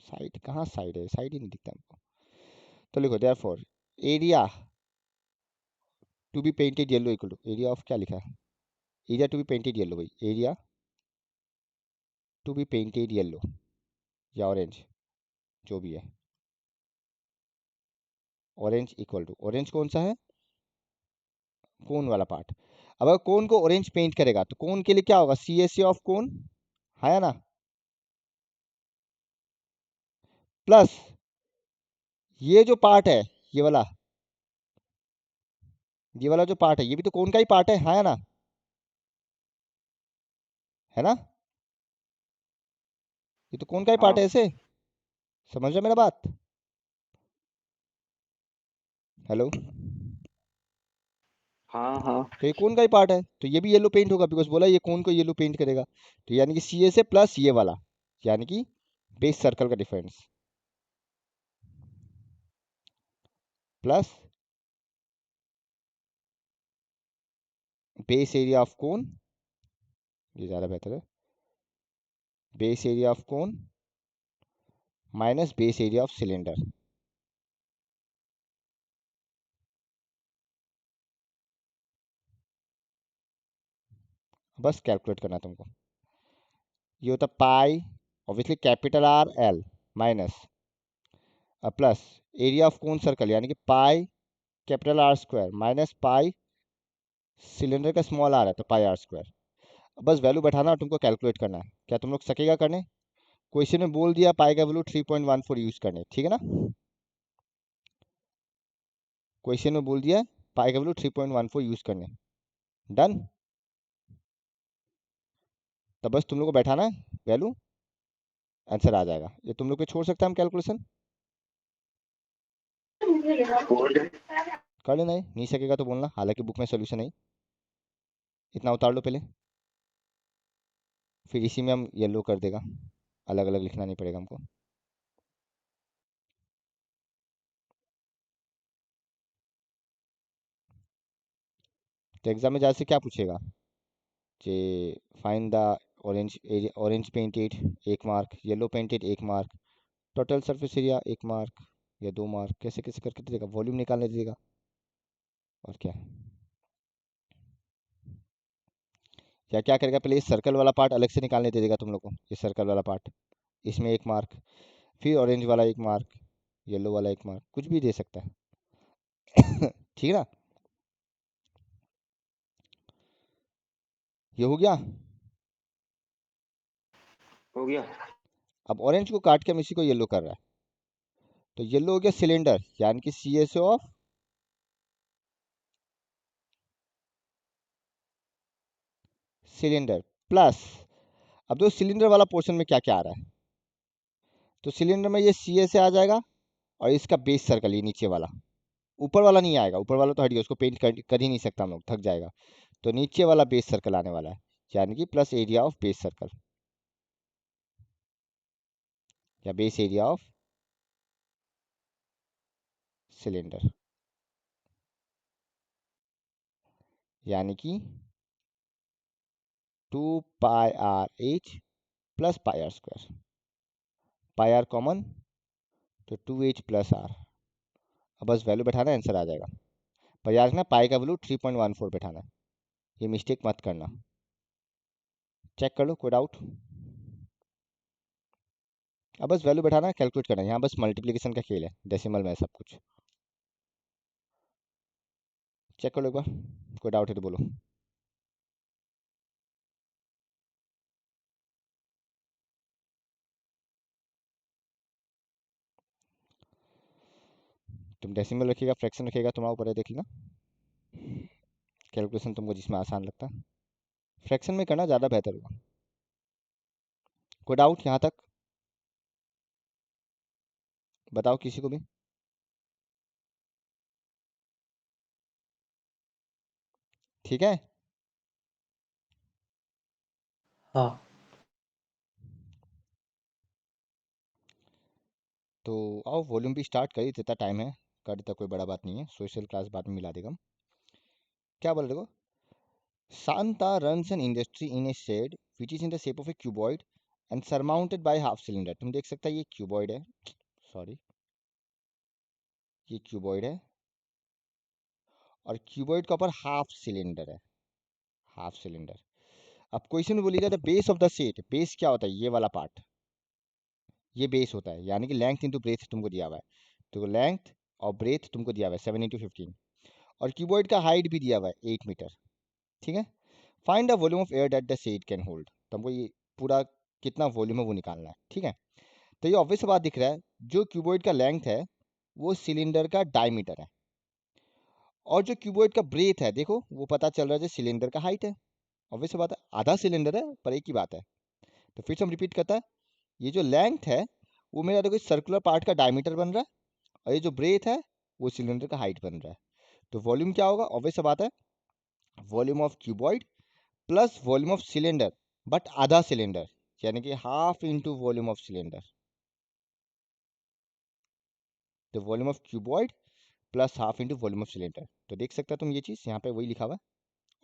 साइड कहाँ, साइड है, साइड ही नहीं दिखता हमको, तो लिखो therefore area to be painted yellow equal to area of, क्या लिखा है, area to be painted yellow, भाई area to be painted yellow या ऑरेंज, जो भी है, ऑरेंज इक्वल टू, ऑरेंज कौन सा है, कोन वाला पार्ट। अब अगर कोन को ऑरेंज पेंट करेगा तो कोन के लिए क्या होगा, C S C of cone है ना, प्लस ये जो पार्ट है, ये वाला, ये वाला जो पार्ट है, ये भी तो कोन का ही पार्ट है ना, है ना, ये तो कोन का ही पार्ट है, हाँ ऐसे समझ रहे हो मेरा बात, हेलो। हाँ हाँ तो ये कोन का ही पार्ट है, तो ये भी येलो पेंट होगा, बिकॉज बोला ये कोन को येलो पेंट करेगा, तो यानी कि सी एस ए प्लस ये वाला, यानी कि बेस सर्कल का difference, plus base area of cone, ये ज़्यादा बेहतर है, base area of cone minus base area of cylinder, बस कैलकुलेट करना तुमको। ये होता pi, obviously capital R L, minus plus area of cone circle, यानी कि pi capital R square minus pi cylinder का स्मॉल आर है तो पाई आर स्क्वायर। बस वैल्यू बैठाना और तुमको कैलकुलेट करना है, क्या तुम लोग सकेगा करने? क्वेश्चन में बोल दिया पाई का वैल्यू 3.14 यूज करने, ठीक है ना, क्वेश्चन में बोल दिया पाई का वैल्यू 3.14 यूज करने, डन। तो बस तुम लोग को बैठाना है वैल्यू, आंसर आ जाएगा, ये तुम लोग पे छोड़ सकते हैं हम कैलकुलेशन, बोर्ड कर लेना है, नहीं सकेगा तो बोलना, हालांकि बुक में सोल्यूशन है, इतना उतार लो पहले। फिर इसी में हम येलो कर देगा, अलग अलग लिखना नहीं पड़ेगा हमको। तो एग्जाम में जैसे से क्या पूछेगा कि find the orange area, orange painted 1 mark, yellow painted 1 mark, total surface area 1 mark या 2 मार्क, कैसे कैसे करके देगा, वॉल्यूम निकालने देगा और क्या। या क्या करेगा, पहले इस सर्कल वाला पार्ट अलग से निकालने दे देगा तुम लोग को, ये सर्कल वाला पार्ट, इसमें 1 मार्क, फिर ऑरेंज वाला 1 मार्क, येलो वाला 1 मार्क, कुछ भी दे सकता है। ठीक है ना, ये हो गया। हो गया। अब ऑरेंज को काट के हम इसी को येलो कर रहा है, तो येलो हो गया सिलेंडर, यानी कि CSO ऑफ सिलेंडर प्लस, अब दो सिलेंडर वाला पोर्शन में क्या क्या आ रहा है, तो सिलेंडर में ये CSA आ जाएगा और इसका बेस सर्कल, ये नीचे वाला, ऊपर वाला नहीं आएगा, ऊपर वाला तो हट गया, उसको पेंट कर ही नहीं सकता हम लोग, थक जाएगा। तो नीचे वाला बेस सर्कल आने वाला है, यानी कि plus area of base circle या बेस एरिया ऑफ सिलेंडर, यानी कि 2πr(h) प्लस πr², पाई आर कॉमन तो 2h प्लस r, अब बस वैल्यू बैठाना, आंसर आ जाएगा। पर याद रखना पाई का वैल्यू 3.14 बैठाना है, ये मिस्टेक मत करना, चेक कर लो, कोई डाउट। अब बस वैल्यू बैठाना, कैलकुलेट करना, यहाँ बस मल्टीप्लिकेशन का खेल है, डेसिमल में सब कुछ। चेक कर लो एक बार, कोई डाउट है तो बोलो। तुम डेसिमल रखिएगा, फ्रैक्शन रखिएगा, तुम्हारा ऊपर है, देख लेना। कैलकुलेशन तुमको जिसमें आसान लगता है फ्रैक्शन में करना ज़्यादा बेहतर होगा। कोई डाउट यहाँ तक, बताओ किसी को भी। ठीक है, हाँ। तो आओ वॉल्यूम भी स्टार्ट कर ही देता, टाइम है, कर देता, कोई बड़ा बात नहीं है, सोशल क्लास बाद में मिला देगा हम। क्या बोल रहे हो, Santa runs an industry in a shed which is in the shape of a cuboid and surmounted by half cylinder। तुम देख सकता है ये क्यूबॉइड है, सॉरी ये क्यूबॉइड है और क्यूबॉइड का ऊपर हाफ सिलेंडर है, हाफ सिलेंडर। अब क्वेश्चन में बोलिएगा the base of the set, base क्या होता है, ये वाला पार्ट, ये बेस होता है, यानी कि लेंथ इंटू ब्रेथ तुमको दिया हुआ है, तो लेंथ और ब्रेथ तुमको दिया हुआ है 7 × 15, और क्यूबॉइड का हाइट भी दिया हुआ है 8 मीटर। ठीक है, find the volume of air that the set can hold, तुमको ये पूरा कितना वॉल्यूम है वो निकालना है। ठीक है, तो ये ऑब्वियस बात दिख रहा है, जो क्यूबॉइड का लेंथ है वो सिलेंडर का डायमीटर है, और जो क्यूबॉइड का ब्रेथ है देखो वो पता चल रहा है जो सिलेंडर का हाइट है। ऑब्वियस बात है, आधा सिलेंडर है पर एक ही बात है। तो फिर से हम रिपीट करता है, ये जो लेंथ है वो मेरा देखो सर्कुलर पार्ट का डायमीटर बन रहा है, और ये जो ब्रेथ है वो सिलेंडर का हाइट बन रहा है। तो वॉल्यूम क्या होगा, ऑब्वियस बात है, volume of cuboid plus volume of cylinder, but आधा सिलेंडर, यानी कि half into volume of cylinder. तो volume of cuboid plus half into volume of cylinder. तो देख सकता है तुम ये चीज़ यहाँ पे वही लिखा हुआ है,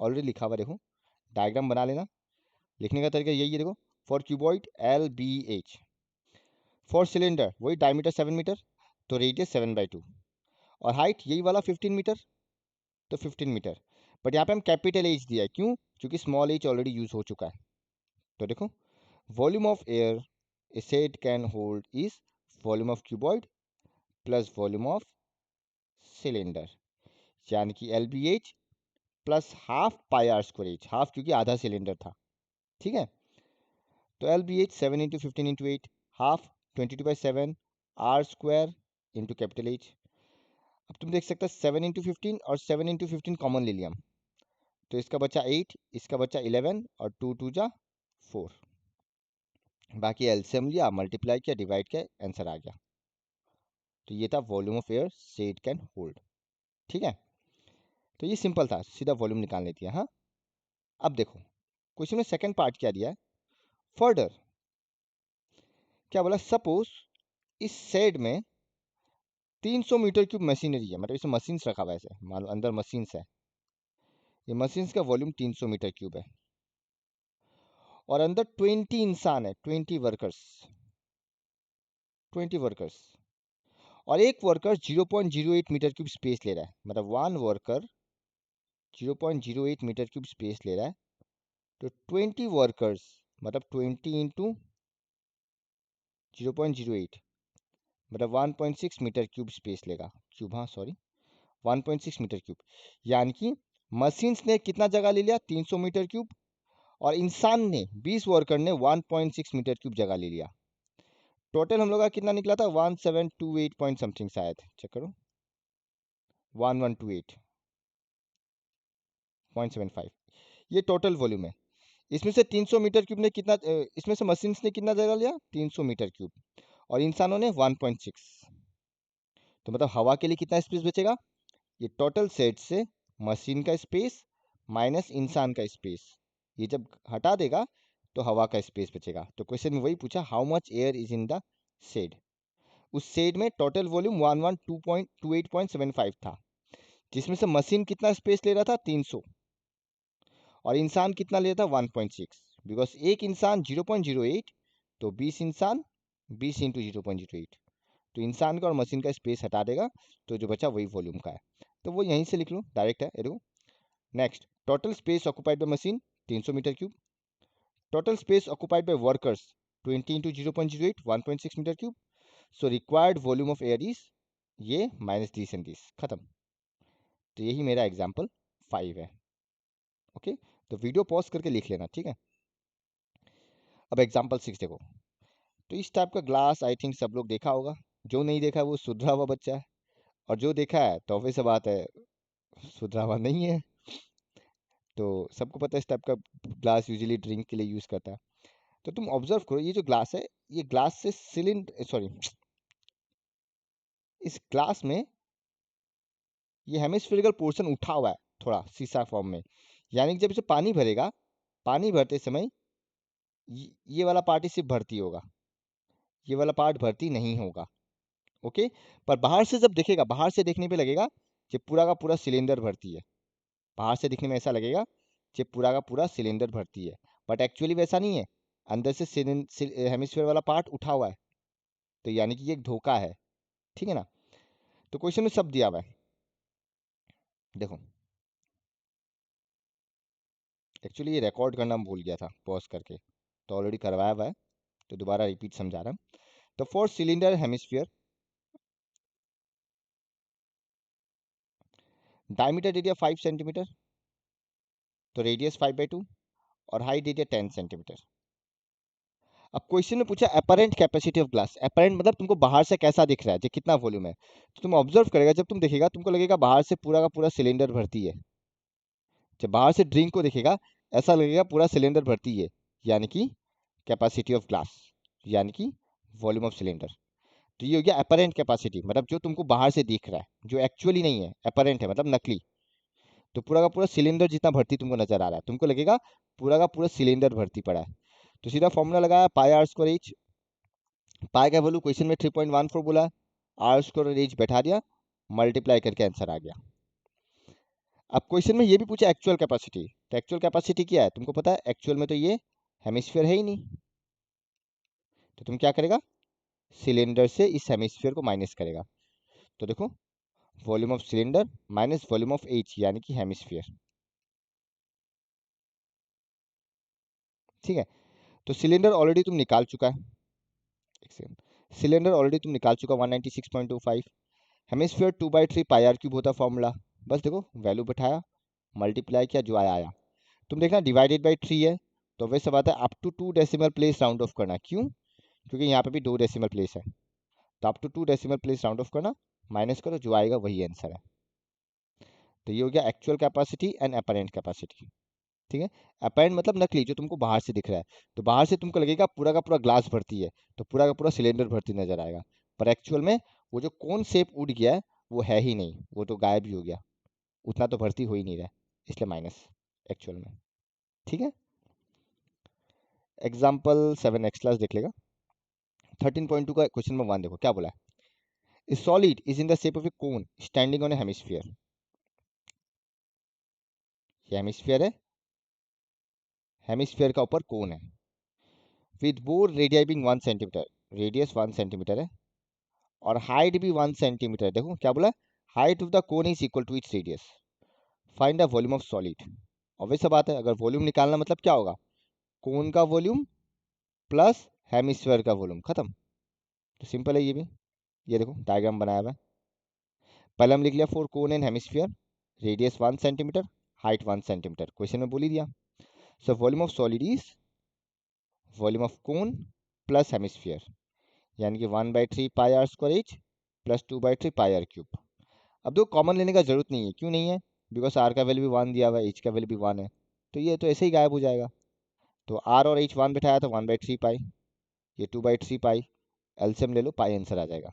ऑलरेडी लिखा हुआ है, देखो डायग्राम बना लेना। लिखने का तरीका यही है, देखो for cuboid LBH, for cylinder वही डायमीटर 7 मीटर, तो रेडियस 7/2, और हाइट यही वाला 15 मीटर, तो 15 मीटर। बट यहाँ पे हम कैपिटल H दिया है, क्यों, क्योंकि स्मॉल h ऑलरेडी यूज हो चुका है। तो देखो volume of air A set can hold is volume of cuboid plus volume of cylinder, यानी कि LBH plus half πr², half क्योंकि आधा सिलेंडर था। ठीक है, तो LBH 7 × 15 × 8, half 22/7 r² into capital H। अब तुम देख सकते हो 7 × 15 और 7 × 15 कॉमन ले लिया हम, तो इसका बचा 8, इसका बचा 11 और 2 2 जा 4, बाकी एलसीएम लिया, मल्टीप्लाई किया, डिवाइड किया, आंसर आ गया। तो ये था volume of air set can hold. ठीक है, तो ये सिंपल था, सीधा वॉल्यूम निकालने दिया। हाँ, अब देखो क्वेश्चन में सेकंड पार्ट क्या दिया है, फर्दर क्या बोला, सपोज इस शेड में 300 मीटर क्यूब मशीनरी है, मतलब इसमें मशीन्स रखा हुआ है, ऐसे मान लो अंदर मशीन्स है, ये मशीन्स का वॉल्यूम 300 मीटर क्यूब है और अंदर 20 इंसान है, 20 वर्कर्स और एक वर्कर 0.08 मीटर क्यूब स्पेस ले रहा है, मतलब one worker 0.08 metre cube space ले रहा है, तो 20 वर्कर्स मतलब 20 इंटू 0.08 मतलब 1.6 मीटर क्यूब स्पेस लेगा, क्यूब हाँ सॉरी 1.6 मीटर क्यूब, यानी कि मशीन्स ने कितना जगह ले लिया 300 मीटर क्यूब और इंसान ने 20 वर्कर ने 1.6 मीटर क्यूब जगह ले लिया। टोटल हम लोग का कितना निकला था 1728 पॉइंट समथिंग, शायद चेक करो 1128.75, ये टोटल वॉल्यूम है। इसमें से 300 मीटर क्यूब ने कितना इसमें से मशीन्स ने कितना जगह लिया 300 मीटर क्यूब और इंसानों ने 1.6, तो मतलब हवा के लिए कितना स्पेस बचेगा, ये टोटल सेट से मशीन का स्पेस माइनस इंसान का स्पेस, ये जब हटा देगा तो हवा का स्पेस बचेगा। तो क्वेश्चन में वही पूछा how much air is in the shed, उस शेड में टोटल वॉल्यूम 112.28.75 था, जिसमें से मशीन कितना स्पेस ले रहा था 300 और इंसान कितना ले रहा था 1.6, बिकॉज एक इंसान 0.08 तो 20 इंसान 20 इंटू 0.08, तो इंसान का और मशीन का स्पेस हटा देगा तो जो बचा वही वॉल्यूम का है, तो वो यहीं से लिख लो, डायरेक्ट है। देखो next, total space occupied by machine 300 metre cube, total space occupied by workers 20 into 0.08 1.6 metre cube, so required volume of air is ये माइनस दिस एंड दिस, खत्म। तो यही मेरा एग्जाम्पल 5 है। ओके, तो वीडियो पॉज करके लिख लेना, ठीक है। अब एग्जाम्पल 6 देखो, तो इस टाइप का ग्लास आई थिंक सब लोग देखा होगा, जो नहीं देखा है वो सुधरा हुआ बच्चा है, और जो देखा है तो ऑब्वियस बात है सुधरा हुआ नहीं है। तो सबको पता है इस टाइप का ग्लास यूजुअली ड्रिंक के लिए यूज़ करता है। तो तुम ऑब्जर्व करो, ये जो ग्लास है ये ग्लास से सिलिंडर सॉरी इस ग्लास में ये हेमिस्फेरिकल पोर्शन उठा हुआ है थोड़ा शीशा फॉर्म में, यानी कि जब इसे पानी भरेगा, पानी भरते समय ये वाला पार्ट ही सिर्फ भर्ती होगा, ये वाला पार्ट भर्ती नहीं होगा। ओके, पर बाहर से जब देखेगा, बाहर से देखने पे लगेगा कि पूरा का पूरा सिलेंडर भर्ती है, बाहर से दिखने में ऐसा लगेगा कि पूरा का पूरा सिलेंडर भर्ती है, बट एक्चुअली वैसा नहीं है, अंदर से हेमिस्फीयर वाला पार्ट उठा हुआ है, तो यानी कि ये एक धोखा है, ठीक है ना। तो क्वेश्चन में सब दिया हुआ है, देखो एक्चुअली ये रिकॉर्ड करना भूल गया था पॉज करके, तो ऑलरेडी करवाया हुआ है, तो दोबारा रिपीट समझा रहा हूँ। तो for cylinder hemisphere diameter area 5 centimetre, तो रेडियस 5/2 और हाइट एरिया 10 सेंटीमीटर। अब क्वेश्चन में पूछा apparent capacity of glass, apparent मतलब तुमको बाहर से कैसा दिख रहा है, जो कितना वॉल्यूम है, तो तुम ऑब्जर्व करेगा, जब तुम देखेगा तुमको लगेगा बाहर से पूरा का पूरा सिलेंडर भर्ती है, जब बाहर से ड्रिंक को देखेगा ऐसा लगेगा पूरा सिलेंडर भर्ती है, यानी कि कैपेसिटी ऑफ ग्लास, यानी कि वॉल्यूम ऑफ सिलेंडर। तो ये हो गया अपरेंट कैपेसिटी, मतलब जो तुमको बाहर से दिख रहा है, जो एक्चुअली नहीं है, अपरेंट है मतलब नकली। तो पूरा का पूरा सिलेंडर जितना भर्ती तुमको नजर आ रहा है, तुमको लगेगा पूरा का पूरा सिलेंडर भर्ती पड़ा है। तो सीधा फॉर्मूला लगाया पाई आर स्क्वायर एच, पाई का वैल्यू क्वेश्चन में 3.14 बोला, आर स्क्वायर एच बैठा दिया, मल्टीप्लाई करके आंसर आ गया। अब क्वेश्चन में ये भी पूछा एक्चुअल कैपेसिटी, तो एक्चुअल कैपेसिटी क्या है तुमको पता है, एक्चुअल में तो ये हेमिस्फीयर है ही नहीं, तो तुम क्या करेगा, सिलेंडर से इस हेमिस्फीयर को माइनस करेगा। तो देखो volume of cylinder minus volume of H यानी कि हेमिस्फीयर, ठीक है। तो सिलेंडर ऑलरेडी तुम निकाल चुका है, सिलेंडर ऑलरेडी तुम निकाल चुका 196.25, हेमिस्फीयर 2/3 पाई आर क्यूब होता फॉर्मूला, बस देखो वैल्यू बैठाया, मल्टीप्लाई किया, जो आया आया। तुम देखना डिवाइडेड बाई 3 है, तो वैसे बात है up to 2 decimal place round off करना, क्यों, क्योंकि यहाँ पे भी 2 डेसिमल प्लेस है, तो up to 2 decimal place round off करना, माइनस करो, जो आएगा वही आंसर है। तो ये हो गया actual capacity and apparent capacity, ठीक है। अपेरेंट मतलब नकली, जो तुमको बाहर से दिख रहा है, तो बाहर से तुमको लगेगा पूरा का पूरा ग्लास भर्ती है, तो पूरा का पूरा सिलेंडर भर्ती नजर आएगा, पर एक्चुअल में वो जो कौन शेप उड़ गया है वो है ही नहीं, वो तो गायब ही हो गया, उतना तो भर्ती हो ही नहीं रहा, इसलिए माइनस एक्चुअल में, ठीक है। एग्जाम्पल 7 नेक्स्ट क्लास देख लेगा। 13.2 का क्वेश्चन नंबर 1 देखो क्या बोला है। A solid is in the shape of a cone standing on a hemisphere. ये हेमिस्फीयर है, हेमिस्फीयर का ऊपर कोन है। With bore radii being 1 centimetre, radius 1 centimetre है और हाइट भी 1 सेंटीमीटर है। देखो क्या बोला, height of the cone is equal to its radius, find the volume of solid. Obvious सा बात है, अगर वॉल्यूम निकालना मतलब क्या होगा, कोन का वॉल्यूम प्लस हेमिस्फीयर का वॉल्यूम, खत्म। तो सिंपल है ये भी। ये देखो डायग्राम बनाया हुआ है। पहले हम लिख लिया for cone and hemisphere, radius 1 centimetre, height 1 centimetre, question में बोल ही दिया। So volume of solid is volume of cone plus hemisphere, यानी कि 1/3 pi R square H plus 2/3 pi R cube. अब दो कॉमन लेने का जरूरत नहीं है, क्यों नहीं है, बिकॉज आर का वैल्यू भी 1 दिया हुआ है, एच का वैल्यू भी 1 है, तो ये तो ऐसे ही गायब हो जाएगा। तो आर और एच 1 बैठाया तो 1/3 पाई, ये 2/3 पाई, एलसीएम ले लो, पाई आंसर आ जाएगा,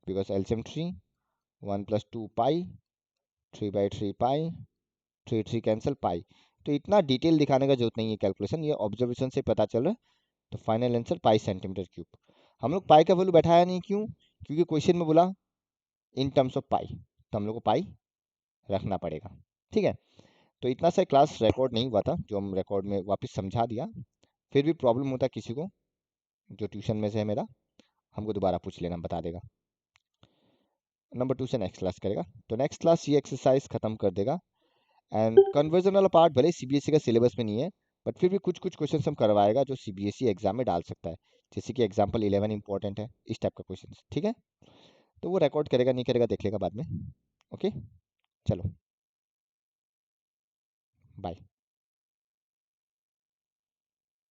because LCM 3, 1 + 2 pi, 3/3 pi, 3 cancel pi. तो इतना डिटेल दिखाने का जरूरत नहीं है कैलकुलेशन, ये ऑब्जर्वेशन से पता चल रहा है। तो फाइनल आंसर पाई सेंटीमीटर क्यूब। हम लोग पाई का वैल्यू बैठाया नहीं, क्यों, क्योंकि क्वेश्चन में बोला इन टर्म्स ऑफ पाई, तो हम लोग को पाई रखना पड़ेगा। ठीक है, तो इतना सा क्लास रिकॉर्ड नहीं हुआ था, जो हम रिकॉर्ड में वापस समझा दिया। फिर भी प्रॉब्लम होता किसी को जो ट्यूशन में से है मेरा, हमको दोबारा पूछ लेना, बता देगा। नंबर 2 से नेक्स्ट क्लास करेगा। तो नेक्स्ट क्लास ये एक्सरसाइज खत्म कर देगा। एंड कन्वर्जन वाला पार्ट भले सीबीएसई का सिलेबस में नहीं है, बट फिर भी कुछ कुछ क्वेश्चन हम करवाएगा जो सीबीएसई एग्जाम में डाल सकता है, जैसे कि एग्जाम्पल 11 इंपॉर्टेंट है, इस टाइप का क्वेश्चन। ठीक है, तो वो रिकॉर्ड करेगा नहीं करेगा देख लेगा बाद में। ओके, चलो बाय।